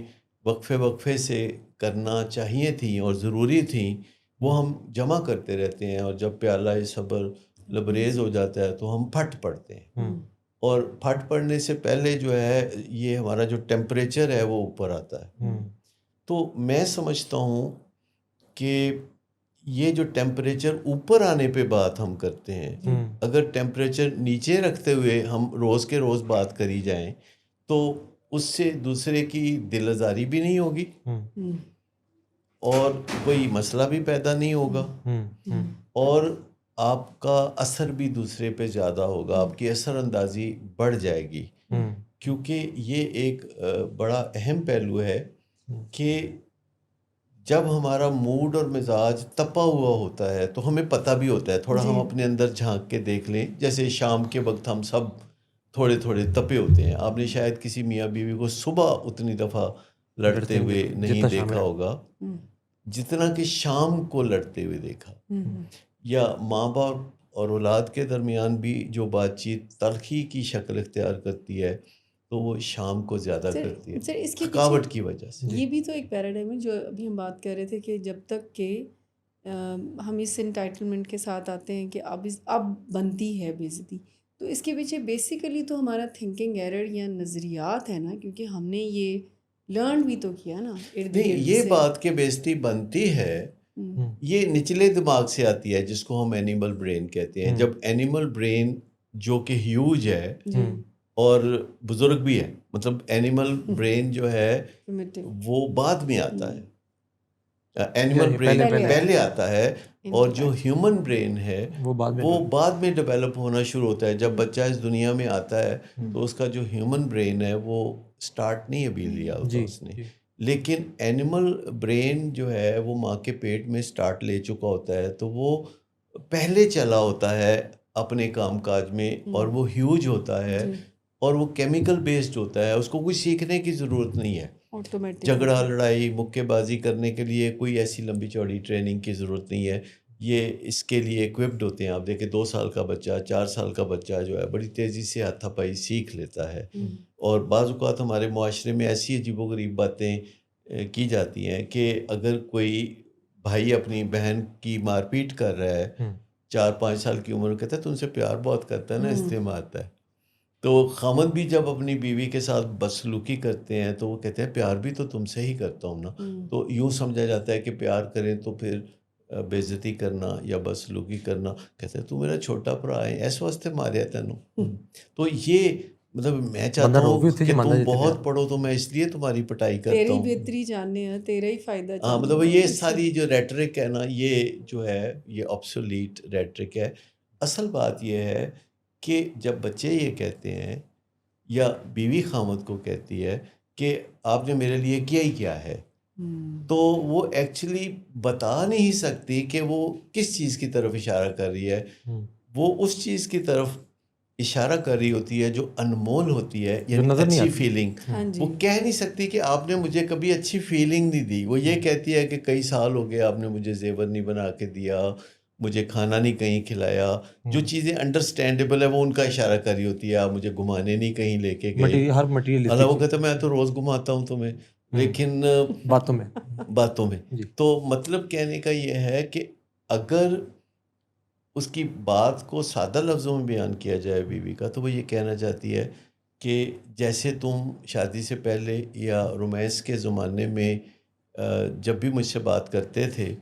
وقفے سے کرنا چاہیے تھیں اور ضروری تھیں، وہ ہم جمع کرتے رہتے ہیں، اور جب پیالہ صبر لبریز ہو جاتا ہے تو ہم پھٹ پڑتے ہیں، اور پھٹ پڑنے سے پہلے جو ہے یہ ہمارا جو ٹیمپریچر ہے وہ اوپر آتا ہے۔ تو میں سمجھتا ہوں کہ یہ جو ٹیمپریچر اوپر آنے پہ بات ہم کرتے ہیں، اگر ٹیمپریچر نیچے رکھتے ہوئے ہم روز کے روز بات کری جائیں تو اس سے دوسرے کی دل آزاری بھی نہیں ہوگی اور کوئی مسئلہ بھی پیدا نہیں ہوگا، اور آپ کا اثر بھی دوسرے پہ زیادہ ہوگا، آپ کی اثر اندازی بڑھ جائے گی، کیونکہ یہ ایک بڑا اہم پہلو ہے کہ جب ہمارا موڈ اور مزاج تپا ہوا ہوتا ہے تو ہمیں پتہ بھی ہوتا ہے، تھوڑا ہم اپنے اندر جھانک کے دیکھ لیں، جیسے شام کے وقت ہم سب تھوڑے تھوڑے تپے ہوتے ہیں، آپ نے شاید کسی میاں بیوی کو صبح اتنی دفعہ لڑتے ہوئے نہیں دیکھا ہوگا جتنا کہ شام کو لڑتے ہوئے دیکھا، یا ماں باپ اور اولاد کے درمیان بھی جو بات چیت تلخی کی شکل اختیار کرتی ہے تو وہ شام کو زیادہ کرتی ہے سر، اس کے تھکاوٹ کی وجہ سے۔ یہ بھی تو ایک پیراڈائم ہے جو ابھی ہم بات کر رہے تھے کہ جب تک کہ ہم اس انٹائٹلمنٹ کے ساتھ آتے ہیں کہ اب بنتی ہے بے عزتی، تو اس کے پیچھے بیسیکلی تو ہمارا تھنکنگ ایرر یا نظریات ہے نا، کیونکہ ہم نے یہ لرن بھی تو کیا نا ارد نہیں، گرد یہ سے۔ بات کہ بے عزتی بنتی ہے یہ نچلے دماغ سے آتی ہے، جس کو ہم اینیمل برین کہتے ہیں۔ جب اینیمل برین جو کہ ہیوج ہے اور بزرگ بھی ہے، مطلب اینیمل برین جو ہے وہ بعد میں آتا ہے، اینیمل برین پہلے آتا ہے، اور جو ہیومن برین ہے وہ بعد میں ڈیولپ ہونا شروع ہوتا ہے۔ جب بچہ اس دنیا میں آتا ہے تو اس کا جو ہیومن برین ہے وہ سٹارٹ نہیں ابھی لیا ہوتا اس نے، لیکن اینیمل برین جو ہے وہ ماں کے پیٹ میں سٹارٹ لے چکا ہوتا ہے، تو وہ پہلے چلا ہوتا ہے اپنے کام کاج میں، اور وہ ہیوج ہوتا ہے اور وہ کیمیکل بیسڈ ہوتا ہے، اس کو کوئی سیکھنے کی ضرورت نہیں ہے۔ جھگڑا لڑائی مکے بازی کرنے کے لیے کوئی ایسی لمبی چوڑی ٹریننگ کی ضرورت نہیں ہے، یہ اس کے لیے ایکوپڈ ہوتے ہیں۔ آپ دیکھیں 2 سال کا بچہ، 4 سال کا بچہ جو ہے بڑی تیزی سے ہاتھا پائی سیکھ لیتا ہے، اور بعض اوقات ہمارے معاشرے میں ایسی عجیب و غریب باتیں کی جاتی ہیں کہ اگر کوئی بھائی اپنی بہن کی مار پیٹ کر رہا ہے 4-5 سال کی عمر، کہتا ہے تو ان سے پیار بہت کرتا ہے نا، اس لیے مارتا ہے۔ تو خامد بھی جب اپنی بیوی کے ساتھ بدسلوکی کرتے ہیں تو وہ کہتے ہیں پیار بھی تو تم سے ہی کرتا ہوں نا، تو یوں سمجھا جاتا ہے کہ پیار کریں تو پھر بے عزتی کرنا یا بدسلوکی کرنا، کہتے ہیں تو میرا چھوٹا بھرا ہے اس واسطے ماریا تینوں۔ تو یہ مطلب میں چاہتا ہوں کہ تم بہت پڑھو تو میں اس لیے تمہاری پٹائی کرتا ہوں، تیری بہتری جاننے ہیں، تیرا ہی فائدہ ہاں، مطلب یہ ساری جو ریٹرک ہے نا، یہ جو ہے یہ آبسولیٹ ریٹرک ہے۔ اصل بات یہ ہے کہ جب بچے یہ کہتے ہیں یا بیوی خامد کو کہتی ہے کہ آپ نے میرے لیے کیا ہی کیا ہے، تو وہ ایکچولی بتا نہیں سکتی کہ وہ کس چیز کی طرف اشارہ کر رہی ہے۔ وہ اس چیز کی طرف اشارہ کر رہی ہوتی ہے جو انمول ہوتی ہے، یعنی اچھی فیلنگ۔ وہ کہہ نہیں سکتی کہ آپ نے مجھے کبھی اچھی فیلنگ نہیں دی، وہ یہ کہتی ہے کہ کئی سال ہو گئے آپ نے مجھے زیور نہیں بنا کے دیا، مجھے کھانا نہیں کہیں کھلایا، جو چیزیں انڈرسٹینڈیبل ہے وہ ان کا اشارہ کر رہی ہوتی ہے، آپ مجھے گھمانے نہیں کہیں لے کے گئے، اللہ وہ کہتا ہے میں تو روز گھماتا ہوں تمہیں، لیکن باتوں میں۔ تو مطلب کہنے کا یہ ہے کہ اگر اس کی بات کو سادہ لفظوں میں بیان کیا جائے بیوی کا، تو وہ یہ کہنا چاہتی ہے کہ جیسے تم شادی سے پہلے یا رومانس کے زمانے میں جب بھی مجھ سے بات کرتے تھے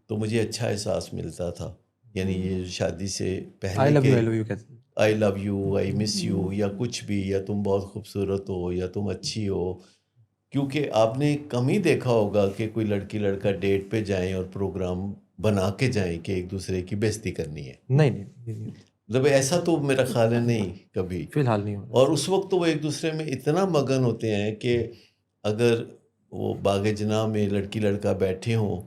تو مجھے اچھا احساس ملتا تھا، یعنی یہ شادی سے پہلے آئی love you, I miss you, یا کچھ بھی، یا تم بہت خوبصورت ہو، یا تم اچھی ہو، کیونکہ آپ نے کم ہی دیکھا ہوگا کہ کوئی لڑکی لڑکا ڈیٹ پہ جائیں اور پروگرام بنا کے جائیں کہ ایک دوسرے کی بے عزتی کرنی ہے۔ نہیں، مطلب ایسا تو میرا خیال ہے نہیں کبھی، فی الحال نہیں ہوتا۔ اور اس وقت تو وہ ایک دوسرے میں اتنا مگن ہوتے ہیں کہ اگر وہ باغ جناح میں لڑکی لڑکا بیٹھے ہوں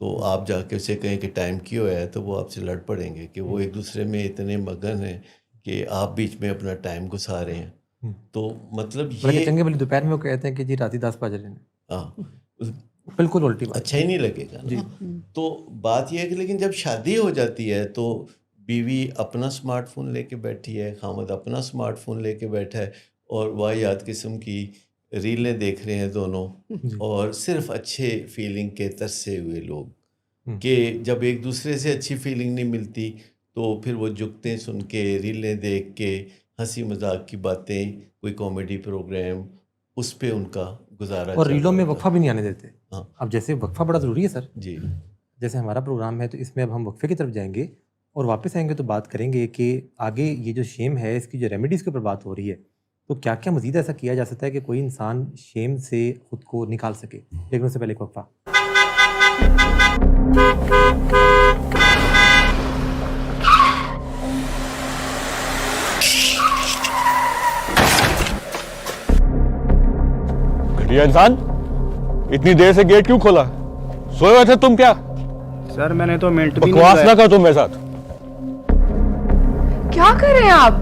تو آپ جا کے اسے کہیں کہ ٹائم کیوں ہے، تو وہ آپ سے لڑ پڑیں گے کہ وہ ایک دوسرے میں اتنے مگن ہیں کہ آپ بیچ میں اپنا ٹائم گزار رہے ہیں۔ تو مطلب یہ چنگے بلی دوپہر میں وہ کہتے ہیں کہ جی راتی 10 بج رہے ہیں، ہاں، بالکل الٹی بات، اچھا ہی نہیں لگے گا نا۔ تو بات یہ ہے کہ لیکن جب شادی ہو جاتی ہے تو بیوی اپنا اسمارٹ فون لے کے بیٹھی ہے، خامد اپنا اسمارٹ فون لے کے بیٹھا ہے، اور واحد قسم کی ریلیں دیکھ رہے ہیں دونوں، اور صرف اچھے فیلنگ کے ترسے ہوئے لوگ، کہ جب ایک دوسرے سے اچھی فیلنگ نہیں ملتی تو پھر وہ جگتے سن کے، ریلیں دیکھ کے، ہنسی مذاق کی باتیں، کوئی کامیڈی پروگرام، اس پہ ان کا گزارا، اور ریلوں میں وقفہ بھی نہیں آنے دیتے۔ ہاں، اب جیسے وقفہ بڑا ضروری ہے سر، جی، جیسے ہمارا پروگرام ہے تو اس میں اب ہم وقفے کی طرف جائیں گے اور واپس آئیں گے تو بات کریں گے کہ آگے یہ جو شیم ہے اس کی جو ریمیڈیز کے اوپر بات ہو رہی ہے تو کیا کیا مزید ایسا کیا جا سکتا ہے کہ کوئی انسان شیم سے خود کو نکال سکے. لیکن اس سے پہلے ایک وقفہ. گھٹیا انسان, اتنی دیر سے گیٹ کیوں کھولا؟ سوئے ہوئے تھے تم کیا؟ سر میں نے تو منٹ بھی بکواس نہ کر تم میرے ساتھ. کیا کر رہے ہیں آپ؟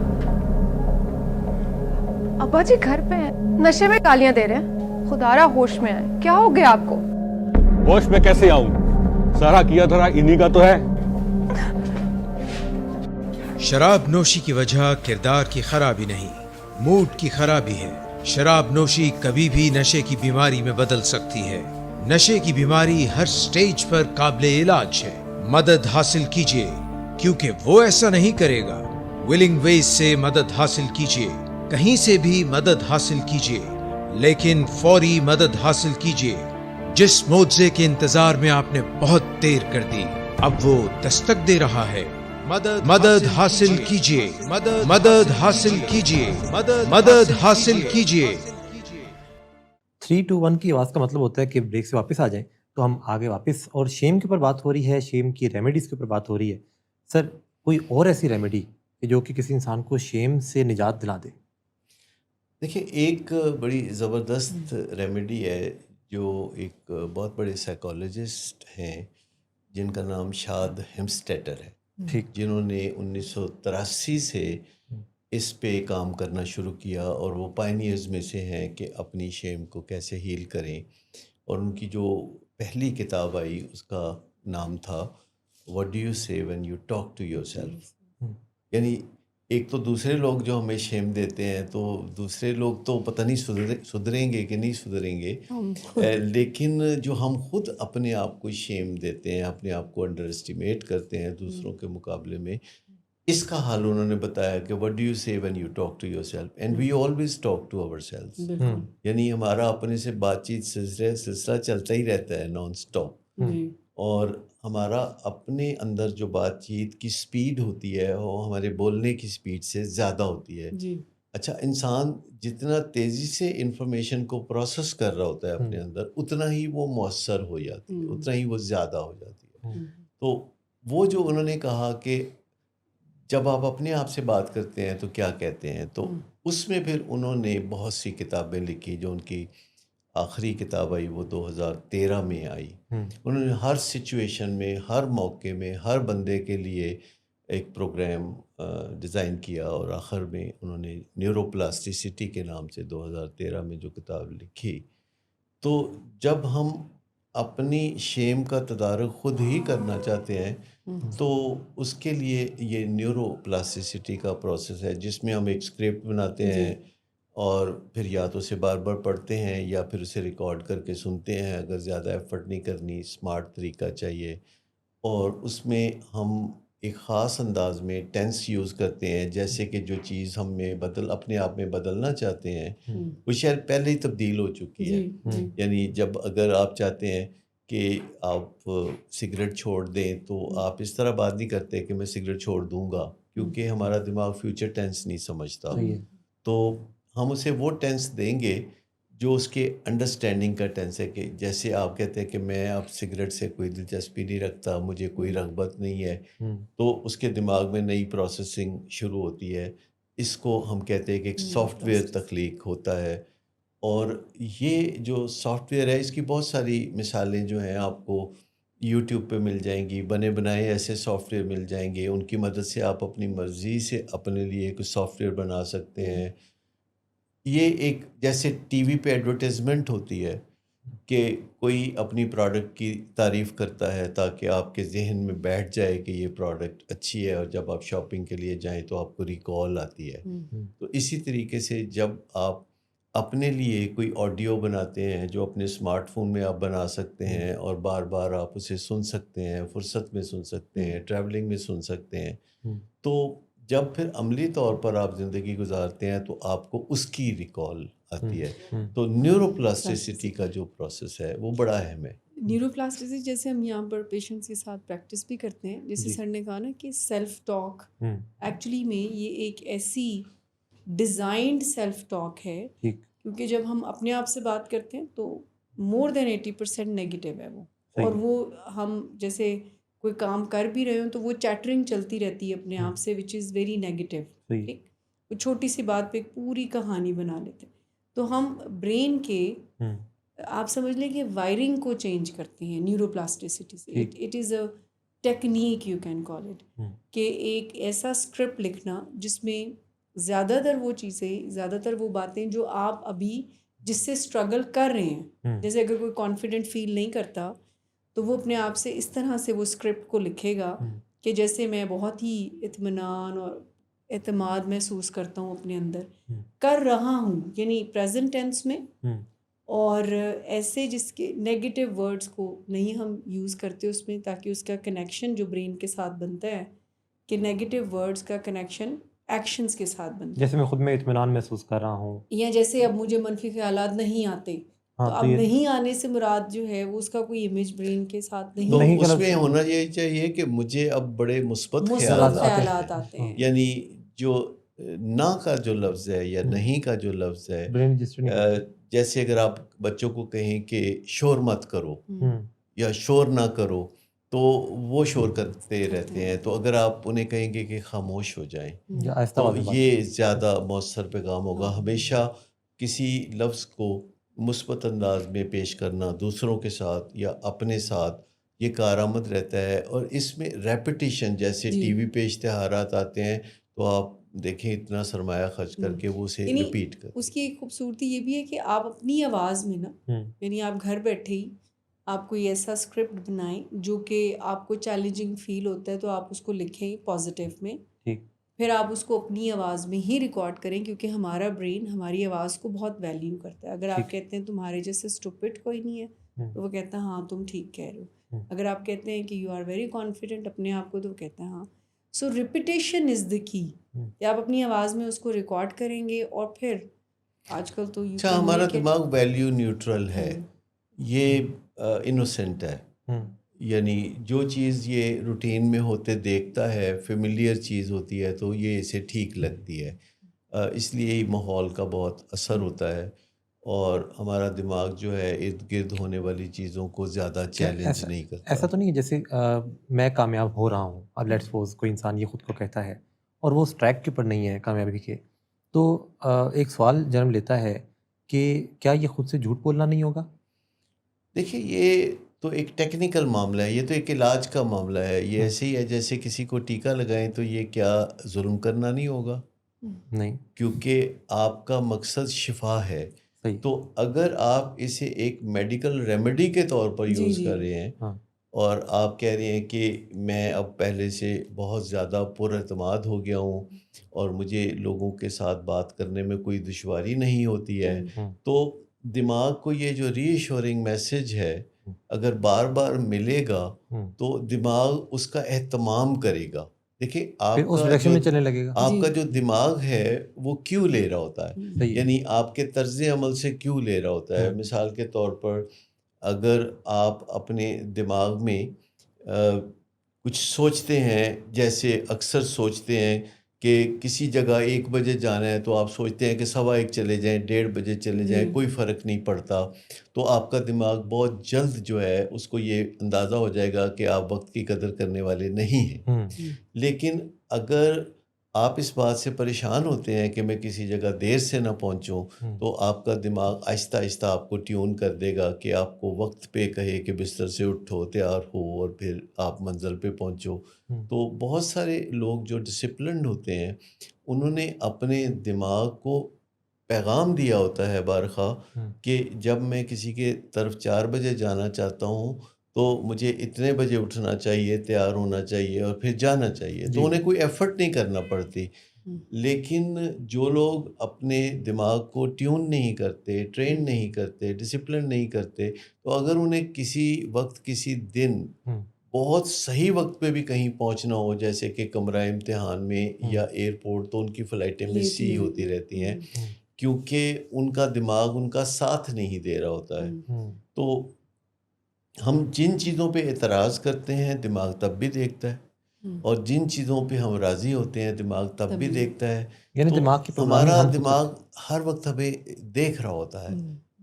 ابا جی گھر پہ ہیں, نشے میں گالیاں دے رہے ہیں. خدارا ہوش میں آئے, کیا ہو گیا آپ کو؟ ہوش میں کیسے آؤں؟ سارا کیا دھرا انہی کا تو ہے. شراب نوشی کی وجہ کردار کی خرابی نہیں, موڈ کی خرابی ہے. شراب نوشی کبھی بھی نشے کی بیماری میں بدل سکتی ہے. نشے کی بیماری ہر سٹیج پر قابل علاج ہے. مدد حاصل کیجیے, کیونکہ وہ ایسا نہیں کرے گا. ولنگ ویز سے مدد حاصل کیجیے, کہیں سے بھی مدد حاصل کیجیے, لیکن فوری مدد حاصل کیجیے. جس معجزے کے انتظار میں آپ نے بہت دیر کر دی, اب وہ دستک دے رہا ہے. مدد حاصل کیجیے, مدد حاصل کیجیے, مدد حاصل کیجیے. 3 2 1 کی آواز کا مطلب ہوتا ہے کہ بریک سے واپس آ جائیں. تو ہم آگے واپس, اور شیم کے اوپر بات ہو رہی ہے, شیم کی ریمیڈیز کے اوپر بات ہو رہی ہے. سر کوئی اور ایسی ریمیڈی کہ جو کہ کسی انسان کو شیم سے نجات دلا دے؟ دیکھیں, ایک بڑی زبردست ریمیڈی ہے جو ایک بہت بڑے سائیکالوجسٹ ہیں جن کا نام شاد ہمسٹیٹر ہے, ٹھیک, جنہوں نے 1983 سے اس پہ کام کرنا شروع کیا, اور وہ پائنیئرز میں سے ہیں کہ اپنی شیم کو کیسے ہیل کریں. اور ان کی جو پہلی کتاب آئی اس کا نام تھا what do you say when you talk to yourself. یعنی ایک تو دوسرے لوگ جو ہمیں شیم دیتے ہیں, تو دوسرے لوگ تو پتہ نہیں سدھریں گے کہ نہیں سدھریں گے, لیکن جو ہم خود اپنے آپ کو شیم دیتے ہیں, اپنے آپ کو انڈر اسٹیمیٹ کرتے ہیں دوسروں کے مقابلے میں, اس کا حال انہوں نے بتایا کہ what do you say when you talk to yourself, and we always talk to ourself. یعنی ہمارا اپنے سے بات چیت سلسلہ چلتا ہی رہتا ہے نان اسٹاپ, اور ہمارا اپنے اندر جو بات چیت کی سپیڈ ہوتی ہے وہ ہمارے بولنے کی سپیڈ سے زیادہ ہوتی ہے. اچھا, انسان جتنا تیزی سے انفارمیشن کو پروسیس کر رہا ہوتا ہے اپنے اندر, اتنا ہی وہ مؤثر ہو جاتی ہے, اتنا ہی وہ زیادہ ہو جاتی ہے. تو وہ جو انہوں نے کہا کہ جب آپ اپنے آپ سے بات کرتے ہیں تو کیا کہتے ہیں, تو اس میں پھر انہوں نے بہت سی کتابیں لکھی. جو ان کی آخری کتاب آئی وہ 2013 میں آئی. انہوں نے ہر سچویشن میں, ہر موقع میں, ہر بندے کے لیے ایک پروگرام ڈیزائن کیا, اور آخر میں انہوں نے نیورو پلاسٹیسٹی کے نام سے 2013 میں جو کتاب لکھی. تو جب ہم اپنی شیم کا تدارک خود ہی کرنا چاہتے ہیں تو اس کے لیے یہ نیورو پلاسٹیسٹی کا پروسیس ہے, جس میں ہم ایک اسکرپٹ بناتے ہیں اور پھر یا تو اسے بار بار پڑھتے ہیں یا پھر اسے ریکارڈ کر کے سنتے ہیں. اگر زیادہ ایفرٹ نہیں کرنی, اسمارٹ طریقہ چاہیے, اور اس میں ہم ایک خاص انداز میں ٹینس یوز کرتے ہیں, جیسے کہ جو چیز ہم میں اپنے آپ میں بدلنا چاہتے ہیں وہ شاید پہلے ہی تبدیل ہو چکی ہے. یعنی جب اگر آپ چاہتے ہیں کہ آپ سگریٹ چھوڑ دیں تو آپ اس طرح بات نہیں کرتے کہ میں سگریٹ چھوڑ دوں گا, کیونکہ ہمارا دماغ فیوچر ٹینس نہیں سمجھتا. تو ہم اسے وہ ٹینس دیں گے جو اس کے انڈرسٹینڈنگ کا ٹینس ہے, کہ جیسے آپ کہتے ہیں کہ میں اب سگریٹ سے کوئی دلچسپی نہیں رکھتا, مجھے کوئی رغبت نہیں ہے, تو اس کے دماغ میں نئی پروسیسنگ شروع ہوتی ہے. اس کو ہم کہتے ہیں کہ ایک سافٹ ویئر تخلیق ہوتا ہے. اور یہ جو سافٹ ویئر ہے اس کی بہت ساری مثالیں جو ہیں آپ کو یوٹیوب پہ مل جائیں گی. بنے بنائے ایسے سافٹ ویئر مل جائیں گے, ان کی مدد سے آپ اپنی مرضی سے اپنے لیے ایک سافٹ ویئر بنا سکتے ہیں. یہ ایک جیسے ٹی وی پہ ایڈورٹیزمنٹ ہوتی ہے کہ کوئی اپنی پروڈکٹ کی تعریف کرتا ہے تاکہ آپ کے ذہن میں بیٹھ جائے کہ یہ پروڈکٹ اچھی ہے, اور جب آپ شاپنگ کے لیے جائیں تو آپ کو ریکال آتی ہے. تو اسی طریقے سے جب آپ اپنے لیے کوئی آڈیو بناتے ہیں جو اپنے اسمارٹ فون میں آپ بنا سکتے ہیں, اور بار بار آپ اسے سن سکتے ہیں, فرصت میں سن سکتے ہیں, ٹریولنگ میں سن سکتے ہیں, تو جب پھر عملی طور پر آپ زندگی گزارتے ہیں تو آپ کو اس کی ریکال آتی ہے. تو نیورو پلاسٹیسٹی کا جو پروسیس ہے وہ بڑا اہم ہے. نیوروپلاسٹیسٹی جیسے ہم یہاں پر پیشنٹس کے ساتھ پریکٹس بھی کرتے ہیں، جیسے سر نے کہا نا کہ سیلف ٹاک، ایکچولی میں یہ ایک ایسی ڈیزائنڈ سیلف ٹاک ہے، کیونکہ جب ہم اپنے آپ سے بات کرتے ہیں تو مور دین 80% نیگیٹو ہے وہ، اور وہ ہم جیسے کوئی کام کر بھی رہے ہوں تو وہ چیٹرنگ چلتی رہتی ہے اپنے آپ سے، وچ از ویری نیگیٹو، ٹھیک، وہ چھوٹی سی بات پہ ایک پوری کہانی بنا لیتے ہیں۔ تو ہم برین کے آپ سمجھ لیں کہ وائرنگ کو چینج کرتے ہیں نیوروپلاسٹیسٹی سے، it is a technique you can call it, کہ ایک ایسا اسکرپٹ لکھنا جس میں زیادہ تر وہ چیزیں، زیادہ تر وہ باتیں جو آپ ابھی جس سے اسٹرگل کر رہے ہیں، جیسے اگر کوئی کانفیڈنٹ فیل نہیں کرتا تو وہ اپنے آپ سے اس طرح سے وہ اسکرپٹ کو لکھے گا کہ جیسے میں بہت ہی اطمینان اور اعتماد محسوس کرتا ہوں اپنے اندر، کر رہا ہوں، یعنی پریزنٹ ٹینس میں، اور ایسے جس کے نیگیٹو ورڈز کو نہیں ہم یوز کرتے اس میں، تاکہ اس کا کنیکشن جو برین کے ساتھ بنتا ہے کہ نیگیٹو ورڈز کا کنیکشن ایکشنز کے ساتھ بنتا ہے، جیسے میں خود میں اطمینان محسوس کر رہا ہوں، یا جیسے اب مجھے منفی خیالات نہیں آتے، تو اب نہیں آنے سے مراد جو ہے وہ اس کا کوئی امیج برین کے ساتھ تو نہیں، اس میں ہونا یہ چاہیے کہ مجھے اب بڑے مثبت خیالات آتے ہیں، یعنی جو نہ کا جو لفظ ہے یا نہیں کا جو لفظ ہے، جیسے اگر آپ بچوں کو کہیں کہ شور مت کرو یا شور نہ کرو تو وہ شور کرتے رہتے ہیں، تو اگر آپ انہیں کہیں گے کہ خاموش ہو جائیں تو یہ زیادہ مؤثر پیغام ہوگا۔ ہمیشہ کسی لفظ کو مثبت انداز میں پیش کرنا دوسروں کے ساتھ یا اپنے ساتھ، یہ کارآمد رہتا ہے، اور اس میں ریپیٹیشن، جیسے ٹی وی پہ اشتہارات آتے ہیں تو آپ دیکھیں اتنا سرمایہ خرچ کر کے وہ اسے ریپیٹ کریں۔ اس کی ایک خوبصورتی یہ بھی ہے کہ آپ اپنی آواز میں نا، یعنی آپ گھر بیٹھے ہی آپ کوئی ایسا اسکرپٹ بنائیں جو کہ آپ کو چیلنجنگ فیل ہوتا ہے تو آپ اس کو لکھیں پازیٹیو میں، پھر آپ اس کو اپنی آواز میں ہی ریکارڈ کریں، کیونکہ ہمارا برین ہماری آواز کو بہت ویلیو کرتا ہے۔ اگر آپ کہتے ہیں تمہارے جیسے اسٹوپڈ کوئی نہیں ہے تو وہ کہتا ہے ہاں تم ٹھیک کہہ رہے ہو، اگر آپ کہتے ہیں کہ یو آر ویری کانفیڈنٹ اپنے آپ کو تو وہ کہتا ہے ہاں۔ سو ریپیٹیشن از دا کی، کہ آپ اپنی آواز میں اس کو ریکارڈ کریں گے، اور پھر آج کل تو اچھا، ہمارا دماغ ویلیو نیوٹرل ہے، یہ انوسینٹ ہے، یعنی جو چیز یہ روٹین میں ہوتے دیکھتا ہے، فیملیئر چیز ہوتی ہے تو یہ اسے ٹھیک لگتی ہے، اس لیے ماحول کا بہت اثر ہوتا ہے، اور ہمارا دماغ جو ہے ارد گرد ہونے والی چیزوں کو زیادہ چیلنج نہیں کرتا۔ ایسا تو نہیں ہے جیسے میں کامیاب ہو رہا ہوں، اب لیٹس سپوز کوئی انسان یہ خود کو کہتا ہے اور وہ اس ٹریک کے اوپر نہیں ہے کامیابی کے، تو ایک سوال جنم لیتا ہے کہ کیا یہ خود سے جھوٹ بولنا نہیں ہوگا؟ دیکھیے، یہ تو ایک ٹیکنیکل معاملہ ہے، یہ تو ایک علاج کا معاملہ ہے، یہ ایسے ہی ہے جیسے کسی کو ٹیکہ لگائیں تو یہ کیا ظلم کرنا نہیں ہوگا؟ نہیں، کیونکہ آپ کا مقصد شفا ہے، تو اگر آپ اسے ایک میڈیکل ریمیڈی کے طور پر یوز کر رہے ہیں اور آپ کہہ رہے ہیں کہ میں اب پہلے سے بہت زیادہ پر اعتماد ہو گیا ہوں اور مجھے لوگوں کے ساتھ بات کرنے میں کوئی دشواری نہیں ہوتی ہے، تو دماغ کو یہ جو ری ایشورنگ میسج ہے اگر بار بار ملے گا تو دماغ اس کا اہتمام کرے گا۔ دیکھیں، آپ کا جو دماغ ہے وہ کیوں لے رہا ہوتا ہے، یعنی آپ کے طرز عمل سے کیوں لے رہا ہوتا ہے۔ مثال کے طور پر اگر آپ اپنے دماغ میں کچھ سوچتے ہیں، جیسے اکثر سوچتے ہیں کہ کسی جگہ 1 بجے جانا ہے تو آپ سوچتے ہیں کہ 1:15 چلے جائیں، 1:30 بجے چلے جائیں، کوئی فرق نہیں پڑتا، تو آپ کا دماغ بہت جلد جو ہے اس کو یہ اندازہ ہو جائے گا کہ آپ وقت کی قدر کرنے والے نہیں ہیں۔ لیکن اگر آپ اس بات سے پریشان ہوتے ہیں کہ میں کسی جگہ دیر سے نہ پہنچوں، تو آپ کا دماغ آہستہ آہستہ آپ کو ٹیون کر دے گا کہ آپ کو وقت پہ کہے کہ بستر سے اٹھو، تیار ہو، اور پھر آپ منزل پہ پہنچو۔ تو بہت سارے لوگ جو ڈسپلنڈ ہوتے ہیں انہوں نے اپنے دماغ کو پیغام دیا ہوتا ہے بارخواہ کہ جب میں کسی کے طرف 4 بجے جانا چاہتا ہوں تو مجھے اتنے بجے اٹھنا چاہیے، تیار ہونا چاہیے اور پھر جانا چاہیے، تو انہیں کوئی ایفرٹ نہیں کرنا پڑتی۔ لیکن جو لوگ اپنے دماغ کو ٹیون نہیں کرتے، ٹرین نہیں کرتے، ڈسپلن نہیں کرتے، تو اگر انہیں کسی وقت کسی دن بہت صحیح وقت پہ بھی کہیں پہنچنا ہو، جیسے کہ کمرہ امتحان میں یا ایئرپورٹ، تو ان کی فلائٹیں مس ہی ہوتی رہتی ہیں کیونکہ ان کا دماغ ان کا ساتھ نہیں دے رہا ہوتا ہے۔ تو ہم جن چیزوں پہ اعتراض کرتے ہیں دماغ تب بھی دیکھتا ہے، اور جن چیزوں پہ ہم راضی ہوتے ہیں دماغ تب بھی دیکھتا ہے. یعنی تو دماغ کی ہمارا دماغ ہر وقت ہمیں دیکھ رہا ہوتا ہے،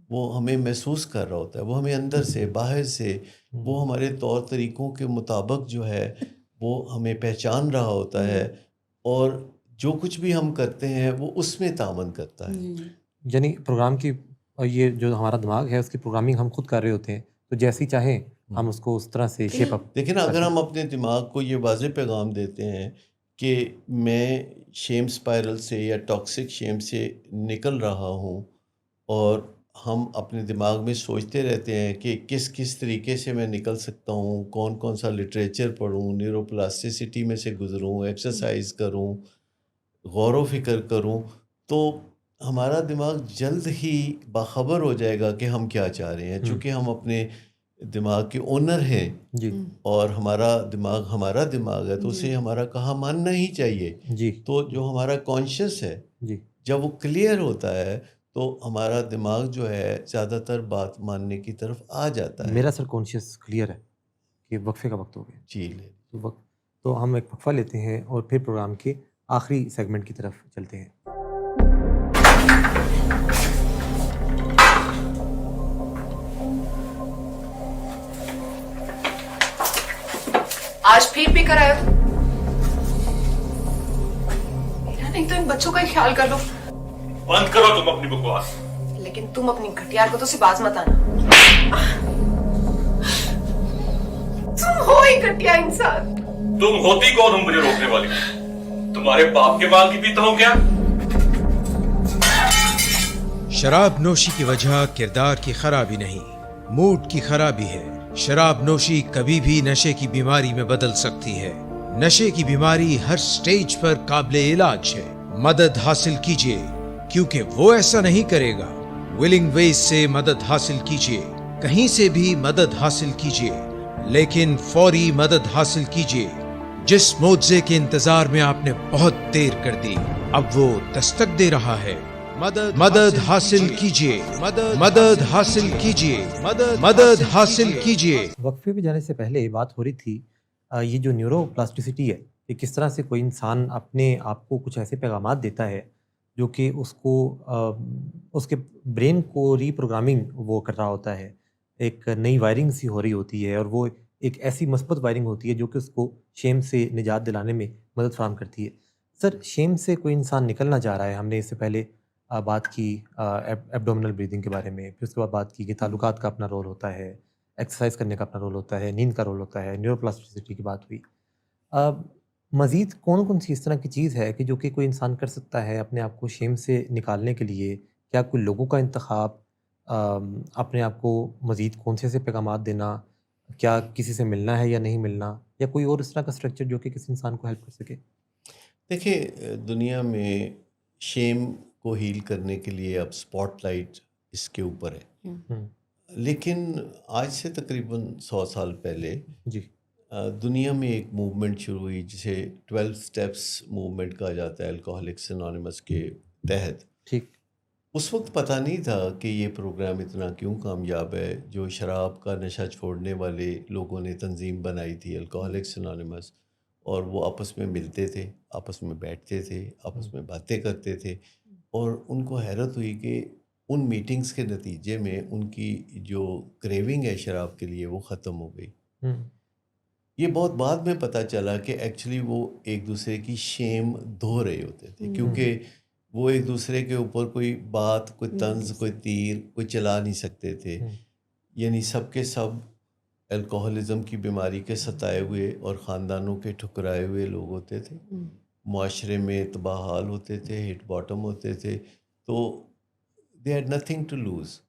وہ ہمیں محسوس کر رہا ہوتا ہے، وہ ہمیں اندر سے باہر سے وہ ہمارے طور طریقوں کے مطابق جو ہے وہ ہمیں پہچان رہا ہوتا ہے، اور جو کچھ بھی ہم کرتے ہیں وہ اس میں تعاون کرتا ہے. یعنی پروگرام کی یہ جو ہمارا دماغ ہے اس کی پروگرامنگ ہم خود کر رہے ہوتے ہیں، تو جیسی چاہیں ہم اس کو اس طرح سے شیپ اپ. دیکھیں نا، اگر ہم اپنے دماغ کو یہ واضح پیغام دیتے ہیں کہ میں شیم اسپائرل سے یا ٹاکسک شیم سے نکل رہا ہوں، اور ہم اپنے دماغ میں سوچتے رہتے ہیں کہ کس کس طریقے سے میں نکل سکتا ہوں، کون کون سا لٹریچر پڑھوں، نیورو پلاسٹیسٹی میں سے گزروں، ایکسرسائز کروں، غور و فکر کروں، تو ہمارا دماغ جلد ہی باخبر ہو جائے گا کہ ہم کیا چاہ رہے ہیں. چونکہ ہم اپنے دماغ کے اونر ہیں، جی اور ہمارا دماغ ہے تو اسے ہمارا کہا ماننا ہی چاہیے. جی تو جو ہمارا کانشیس ہے جی جب وہ کلیئر ہوتا ہے تو ہمارا دماغ جو ہے زیادہ تر بات ماننے کی طرف آ جاتا ہے. میرا سر کانشیس کلیئر ہے کہ وقفے کا وقت ہو گیا. جی لے. تو ہم ایک وقفہ لیتے ہیں اور پھر پروگرام کے آخری سیگمنٹ کی طرف چلتے ہیں. آج پھر پی کر آئے ہو؟ میرا نہیں تو ان بچوں کا ہی خیال کر لو. بند کرو تم اپنی بکواس. لیکن تم اپنی گھٹیا کو تو سے باز مت آنا. تم ہو ہی گھٹیا انسان. تم ہوتی کون ہو مجھے روکنے والی؟ تمہارے باپ کے بال کی پیتا ہوں کیا؟ شراب نوشی کی وجہ کردار کی خرابی نہیں، موڈ کی خرابی ہے. شراب نوشی کبھی بھی نشے کی بیماری میں بدل سکتی ہے. نشے کی بیماری ہر سٹیج پر قابل علاج ہے. مدد حاصل کیجیے، کیونکہ وہ ایسا نہیں کرے گا. ولنگ ویز سے مدد حاصل کیجیے، کہیں سے بھی مدد حاصل کیجیے، لیکن فوری مدد حاصل کیجیے. جس معجزے کے انتظار میں آپ نے بہت دیر کر دی، اب وہ دستک دے رہا ہے. مدد حاصل کیجیے، مدد حاصل کیجیے، مدد حاصل کیجیے. وقفے پہ جانے سے پہلے بات ہو رہی تھی یہ جو نیورو پلاسٹیسٹی ہے کہ کس طرح سے کوئی انسان اپنے آپ کو کچھ ایسے پیغامات دیتا ہے جو کہ اس کو اس کے برین کو ری پروگرامنگ وہ کر رہا ہوتا ہے. ایک نئی وائرنگ سی ہو رہی ہوتی ہے، اور وہ ایک ایسی مثبت وائرنگ ہوتی ہے جو کہ اس کو شیم سے نجات دلانے میں مدد فراہم کرتی ہے. سر، شیم سے کوئی انسان نکلنا چاہ رہا ہے، ہم نے اس سے پہلے بات کی ایبڈومنل بریدنگ کے بارے میں، پھر اس کے بعد بات کی کہ تعلقات کا اپنا رول ہوتا ہے، ایکسرسائز کرنے کا اپنا رول ہوتا ہے، نیند کا رول ہوتا ہے، نیورو پلاسٹیسٹی کی بات ہوئی. مزید کون کون سی اس طرح کی چیز ہے کہ جو کہ کوئی انسان کر سکتا ہے اپنے آپ کو شیم سے نکالنے کے لیے؟ کیا کوئی لوگوں کا انتخاب، اپنے آپ کو مزید کون سے ایسے پیغامات دینا، کیا کسی سے ملنا ہے یا نہیں ملنا، یا کوئی اور اس طرح کا اسٹرکچر جو کہ کسی انسان کو ہیلپ کر سکے؟ دیکھیں، دنیا میں شیم کو ہیل کرنے کے لیے اب اسپاٹ لائٹ اس کے اوپر ہے. لیکن آج سے تقریباً 100 سال پہلے جی دنیا میں ایک موومنٹ شروع ہوئی جسے 12 اسٹیپس موومنٹ کہا جاتا ہے، الکوہولکس انانیمس کے تحت. ٹھیک. اس وقت پتہ نہیں تھا کہ یہ پروگرام اتنا کیوں کامیاب ہے. جو شراب کا نشہ چھوڑنے والے لوگوں نے تنظیم بنائی تھی الکوہولکس انانیمس، اور وہ آپس میں ملتے تھے، آپس میں بیٹھتے تھے، آپس میں باتیں کرتے تھے، اور ان کو حیرت ہوئی کہ ان میٹنگز کے نتیجے میں ان کی جو کریونگ ہے شراب کے لیے وہ ختم ہو گئی. یہ بہت بعد میں پتہ چلا کہ ایکچولی وہ ایک دوسرے کی شیم دھو رہے ہوتے تھے، کیونکہ وہ ایک دوسرے کے اوپر کوئی بات، کوئی طنز، کوئی تیر کوئی چلا نہیں سکتے تھے. یعنی سب کے سب الکوہلزم کی بیماری کے ستائے ہوئے اور خاندانوں کے ٹھکرائے ہوئے لوگ ہوتے تھے، معاشرے میں تباہ حال ہوتے تھے، ہٹ باٹم ہوتے تھے. تو they had nothing to lose.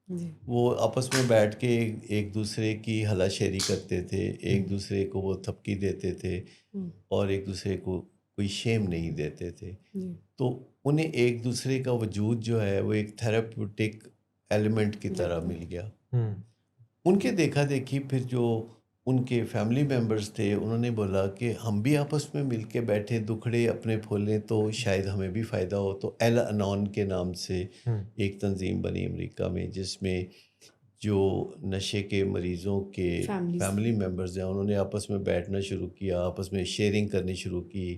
وہ آپس میں بیٹھ کے ایک دوسرے کی ہلا شیری کرتے تھے، ایک دوسرے کو وہ تھپکی دیتے تھے، اور ایک دوسرے کو کوئی شیم نہیں دیتے تھے. تو انہیں ایک دوسرے کا وجود جو ہے وہ ایک تھراپیوٹک ایلیمنٹ کی طرح مل گیا. ان کے دیکھا دیکھی پھر جو ان کے فیملی ممبرز تھے انہوں نے بولا کہ ہم بھی آپس میں مل کے بیٹھے دکھڑے اپنے پھولیں تو شاید ہمیں بھی فائدہ ہو. تو ایل انون کے نام سے ایک تنظیم بنی امریکہ میں، جس میں جو نشے کے مریضوں کے فیملی ممبرز ہیں انہوں نے آپس میں بیٹھنا شروع کیا، آپس میں شیئرنگ کرنی شروع کی،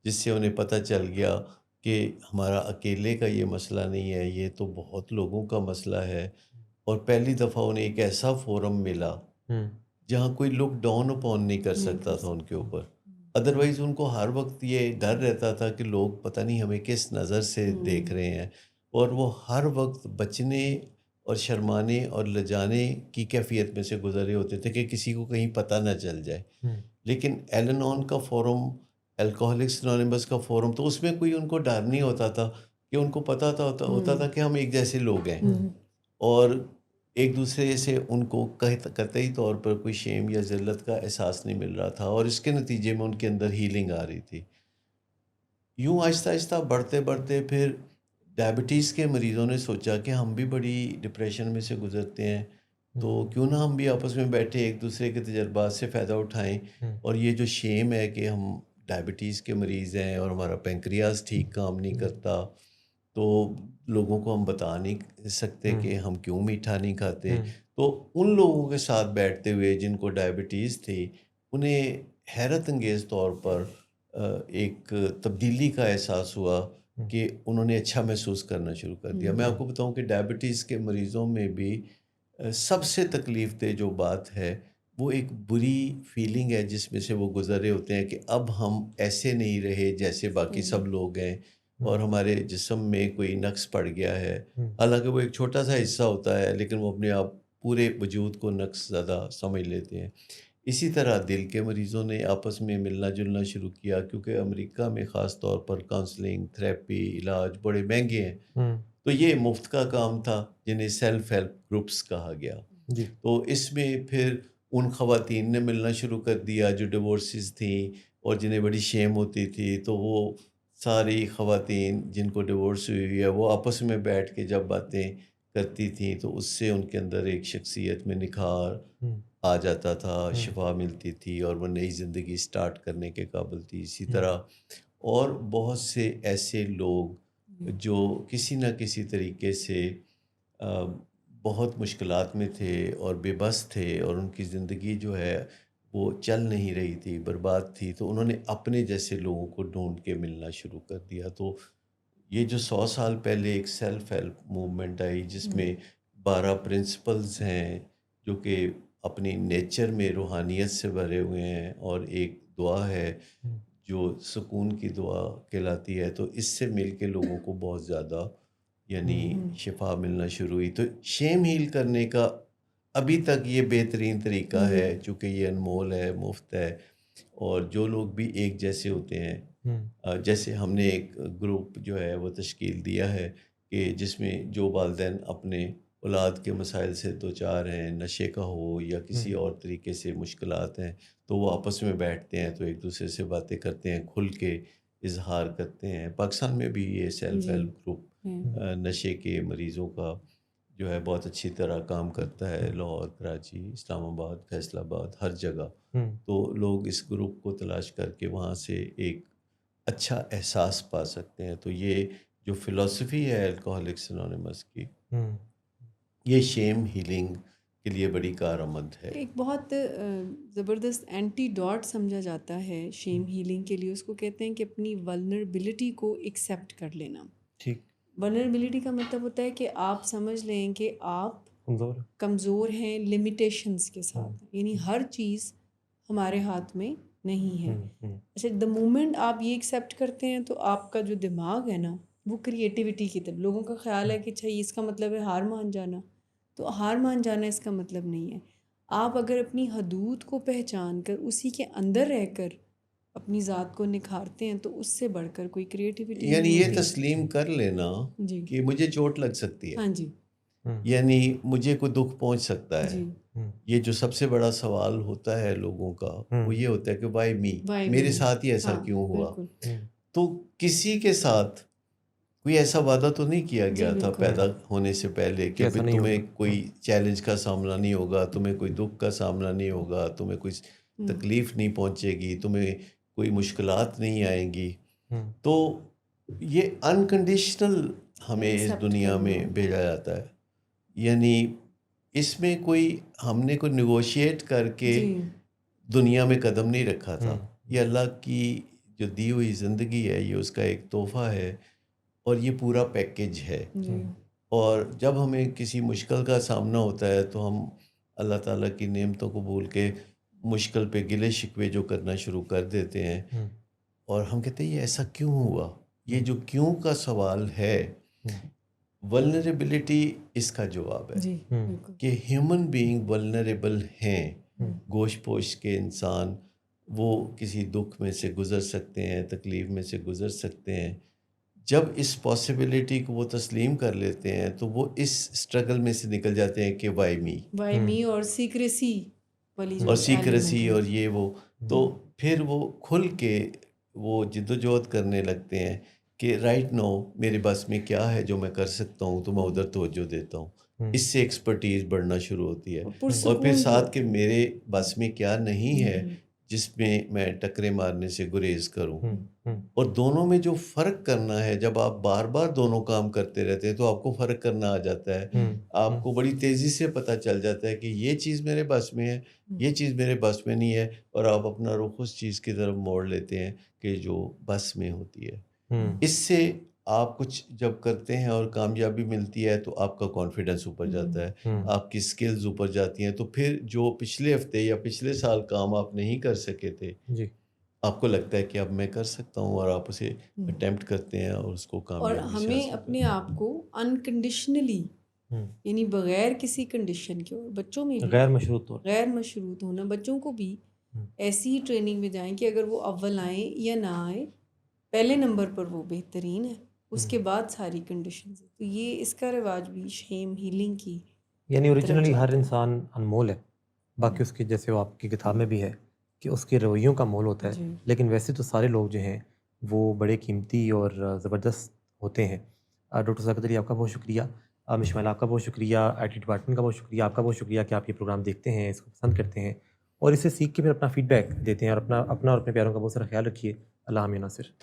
جس سے انہیں پتہ چل گیا کہ ہمارا اکیلے کا یہ مسئلہ نہیں ہے، یہ تو بہت لوگوں کا مسئلہ ہے. اور پہلی دفعہ انہیں ایک ایسا فورم ملا جہاں کوئی لک ڈاؤن اپون نہیں کر سکتا تھا ان کے اوپر. ادروائز ان کو ہر وقت یہ ڈر رہتا تھا کہ لوگ پتہ نہیں ہمیں کس نظر سے دیکھ رہے ہیں، اور وہ ہر وقت بچنے اور شرمانے اور لجانے کی کیفیت میں سے گزرے ہوتے تھے کہ کسی کو کہیں پتہ نہ چل جائے. لیکن ایل انون کا فورم، الکوہلکس انانیمس کا فورم، تو اس میں کوئی ان کو ڈر نہیں ہوتا تھا، کہ ان کو پتہ ہوتا تھا کہ ہم ایک جیسے لوگ ہیں، اور ایک دوسرے سے ان کو قطعی طور پر کوئی شیم یا ذلت کا احساس نہیں مل رہا تھا، اور اس کے نتیجے میں ان کے اندر ہیلنگ آ رہی تھی. یوں آہستہ آہستہ بڑھتے بڑھتے پھر ڈائبٹیز کے مریضوں نے سوچا کہ ہم بھی بڑی ڈپریشن میں سے گزرتے ہیں، تو کیوں نہ ہم بھی آپس میں بیٹھے ایک دوسرے کے تجربات سے فائدہ اٹھائیں. اور یہ جو شیم ہے کہ ہم ڈائبٹیز کے مریض ہیں اور ہمارا پینکریاز ٹھیک کام نہیں کرتا، تو لوگوں کو ہم بتا نہیں سکتے کہ ہم کیوں میٹھا نہیں کھاتے. تو ان لوگوں کے ساتھ بیٹھتے ہوئے جن کو ڈائبٹیز تھی، انہیں حیرت انگیز طور پر ایک تبدیلی کا احساس ہوا کہ انہوں نے اچھا محسوس کرنا شروع کر دیا. میں آپ کو بتاؤں کہ ڈائبٹیز کے مریضوں میں بھی سب سے تکلیف دہ جو بات ہے وہ ایک بری فیلنگ ہے جس میں سے وہ گزر رہے ہوتے ہیں کہ اب ہم ایسے نہیں رہے جیسے باقی سب لوگ ہیں، اور ہمارے جسم میں کوئی نقص پڑ گیا ہے. حالانکہ وہ ایک چھوٹا سا حصہ ہوتا ہے، لیکن وہ اپنے آپ پورے وجود کو نقص زیادہ سمجھ لیتے ہیں. اسی طرح دل کے مریضوں نے آپس میں ملنا جلنا شروع کیا، کیونکہ امریکہ میں خاص طور پر کاؤنسلنگ، تھراپی، علاج بڑے مہنگے ہیں، تو یہ مفت کا کام تھا جنہیں سیلف ہیلپ گروپس کہا گیا. تو اس میں پھر ان خواتین نے ملنا شروع کر دیا جو ڈیورسز تھیں اور جنہیں بڑی شیم ہوتی تھی. تو وہ ساری خواتین جن کو ڈیورس ہوئی ہے وہ آپس میں بیٹھ کے جب باتیں کرتی تھیں تو اس سے ان کے اندر ایک شخصیت میں نکھار آ جاتا تھا، شفا ملتی تھی، اور وہ نئی زندگی سٹارٹ کرنے کے قابل تھی. اسی طرح اور بہت سے ایسے لوگ جو کسی نہ کسی طریقے سے بہت مشکلات میں تھے اور بے بس تھے، اور ان کی زندگی جو ہے وہ چل نہیں رہی تھی، برباد تھی، تو انہوں نے اپنے جیسے لوگوں کو ڈھونڈ کے ملنا شروع کر دیا. تو یہ جو 100 سال پہلے ایک سیلف ہیلپ موومنٹ آئی جس میں 12 پرنسپلز ہیں جو کہ اپنی نیچر میں روحانیت سے بھرے ہوئے ہیں، اور ایک دعا ہے جو سکون کی دعا کہلاتی ہے، تو اس سے مل کے لوگوں کو بہت زیادہ یعنی شفا ملنا شروع ہوئی. تو شیم ہیل کرنے کا ابھی تک یہ بہترین طریقہ ہے، چونکہ یہ انمول ہے، مفت ہے، اور جو لوگ بھی ایک جیسے ہوتے ہیں. جیسے ہم نے ایک گروپ جو ہے وہ تشکیل دیا ہے کہ جس میں جو والدین اپنے اولاد کے مسائل سے دوچار ہیں، نشے کا ہو یا کسی اور طریقے سے مشکلات ہیں، تو وہ آپس میں بیٹھتے ہیں، تو ایک دوسرے سے باتیں کرتے ہیں، کھل کے اظہار کرتے ہیں. پاکستان میں بھی یہ سیلف ہیلپ گروپ نشے کے مریضوں کا جو ہے بہت اچھی طرح کام کرتا ہے. لاہور، کراچی، اسلام آباد، فیصل آباد، ہر جگہ. تو لوگ اس گروپ کو تلاش کر کے وہاں سے ایک اچھا احساس پا سکتے ہیں. تو یہ جو فلسفی ہے الکوہلکس انانیمس کی، یہ شیم ہیلنگ کے لیے بڑی کارآمد ہے. ایک بہت زبردست اینٹی ڈاٹ سمجھا جاتا ہے شیم ہیلنگ کے لیے. اس کو کہتے ہیں کہ اپنی ولنربلٹی کو ایکسیپٹ کر لینا. ٹھیک. ولنربلٹی کا مطلب ہوتا ہے کہ آپ سمجھ لیں کہ آپ کمزور ہیں لمیٹیشنز کے ساتھ، یعنی ہر چیز ہمارے ہاتھ میں نہیں ہے. اچھا، دا مومنٹ آپ یہ ایکسیپٹ کرتے ہیں تو آپ کا جو دماغ ہے نا وہ کریٹیوٹی کی طرف. لوگوں کا خیال ہے کہ اچھا یہ اس کا مطلب ہے ہار مان جانا، تو ہار مان جانا اس کا مطلب نہیں ہے. آپ اگر اپنی حدود کو پہچان کر اسی کے اندر رہ کر اپنی ذات کو نکھارتے ہیں تو اس سے بڑھ کر کوئی کریٹیوٹی یعنی یہ تسلیم کر لینا کہ مجھے چوٹ لگ سکتی ہے، ہاں جی، یعنی مجھے کوئی دکھ پہنچ سکتا ہے. یہ جو سب سے بڑا سوال ہوتا ہے لوگوں کا وہ یہ ہوتا ہے کہ وائی می، میرے ساتھ ہی ایسا کیوں ہوا. تو کسی کے ساتھ کوئی ایسا وعدہ تو نہیں کیا گیا تھا پیدا ہونے سے پہلے کہ تمہیں کوئی چیلنج کا سامنا نہیں ہوگا، تمہیں کوئی دکھ کا سامنا نہیں ہوگا، تمہیں کوئی تکلیف نہیں پہنچے گی، تمہیں کوئی مشکلات نہیں آئیں گی. تو یہ انکنڈیشنل ہمیں اس دنیا میں بھیجا جاتا ہے. یعنی اس میں کوئی ہم نے کوئی نیگوشیٹ کر کے دنیا میں قدم نہیں رکھا تھا. یہ اللہ کی جو دی ہوئی زندگی ہے، یہ اس کا ایک تحفہ ہے اور یہ پورا پیکیج ہے. اور جب ہمیں کسی مشکل کا سامنا ہوتا ہے تو ہم اللہ تعالیٰ کی نعمتوں کو بھول کے مشکل پہ گلے شکوے جو کرنا شروع کر دیتے ہیں، اور ہم کہتے ہیں یہ ایسا کیوں ہوا. یہ جو کیوں کا سوال ہے، ولنریبلٹی اس کا جواب ہے کہ ہیومن بینگ ولنریبل ہیں. گوشت پوشت کے انسان وہ کسی دکھ میں سے گزر سکتے ہیں، تکلیف میں سے گزر سکتے ہیں. جب اس پاسبلٹی کو وہ تسلیم کر لیتے ہیں تو وہ اس اسٹرگل میں سے نکل جاتے ہیں کہ وائی می اور سیکریسی والی اور سیکریسی اور یہ وہ، تو پھر وہ کھل کے وہ جدوجہد کرنے لگتے ہیں کہ رائٹ نو میرے بس میں کیا ہے جو میں کر سکتا ہوں، تو میں ادھر توجہ دیتا ہوں. اس سے ایکسپرٹیز بڑھنا شروع ہوتی ہے. اور پھر ساتھ کہ میرے بس میں کیا نہیں ہے جس میں میں ٹکرے مارنے سے گریز کروں. اور دونوں میں جو فرق کرنا ہے، جب آپ بار بار دونوں کام کرتے رہتے ہیں تو آپ کو فرق کرنا آ جاتا ہے. آپ کو بڑی تیزی سے پتہ چل جاتا ہے کہ یہ چیز میرے بس میں ہے، یہ چیز میرے بس میں نہیں ہے، اور آپ اپنا رخ اس چیز کی طرف موڑ لیتے ہیں کہ جو بس میں ہوتی ہے. اس سے آپ کچھ جب کرتے ہیں اور کامیابی ملتی ہے تو آپ کا کانفیڈنس اوپر جاتا ہے، آپ کی سکلز اوپر جاتی ہیں. تو پھر جو پچھلے ہفتے یا پچھلے سال کام آپ نہیں کر سکے تھے، آپ کو لگتا ہے کہ اب میں کر سکتا ہوں، اور آپ اسے اٹیمپٹ کرتے ہیں اور اس کو کامیابی. اور ہمیں اپنے آپ کو انکنڈیشنلی، یعنی بغیر کسی کنڈیشن کے، اور بچوں میں بھی غیر مشروط ہونا، بچوں کو بھی ایسی ٹریننگ میں جائیں کہ اگر وہ اول آئیں یا نہ آئیں، پہلے نمبر پر وہ بہترین ہے، اس کے بعد ساری کنڈیشنز. تو یہ اس کا رواج بھی شیم ہیلنگ کی، یعنی اوریجنلی ہر انسان انمول ہے. باقی اس کے جیسے وہ آپ کی کتاب میں بھی ہے کہ اس کے رویوں کا مول ہوتا ہے، لیکن ویسے تو سارے لوگ جو ہیں وہ بڑے قیمتی اور زبردست ہوتے ہیں. ڈاکٹر ساقط علی آپ کا بہت شکریہ، مشمل آپ کا بہت شکریہ، آئی ٹی ڈپارٹمنٹ کا بہت شکریہ، آپ کا بہت شکریہ کہ آپ یہ پروگرام دیکھتے ہیں، اس کو پسند کرتے ہیں اور اسے سیکھ کے پھر اپنا فیڈ بیک دیتے ہیں، اور اپنا اور اپنے پیاروں کا بہت سارا خیال رکھیے. اللہ حافظ ناصر.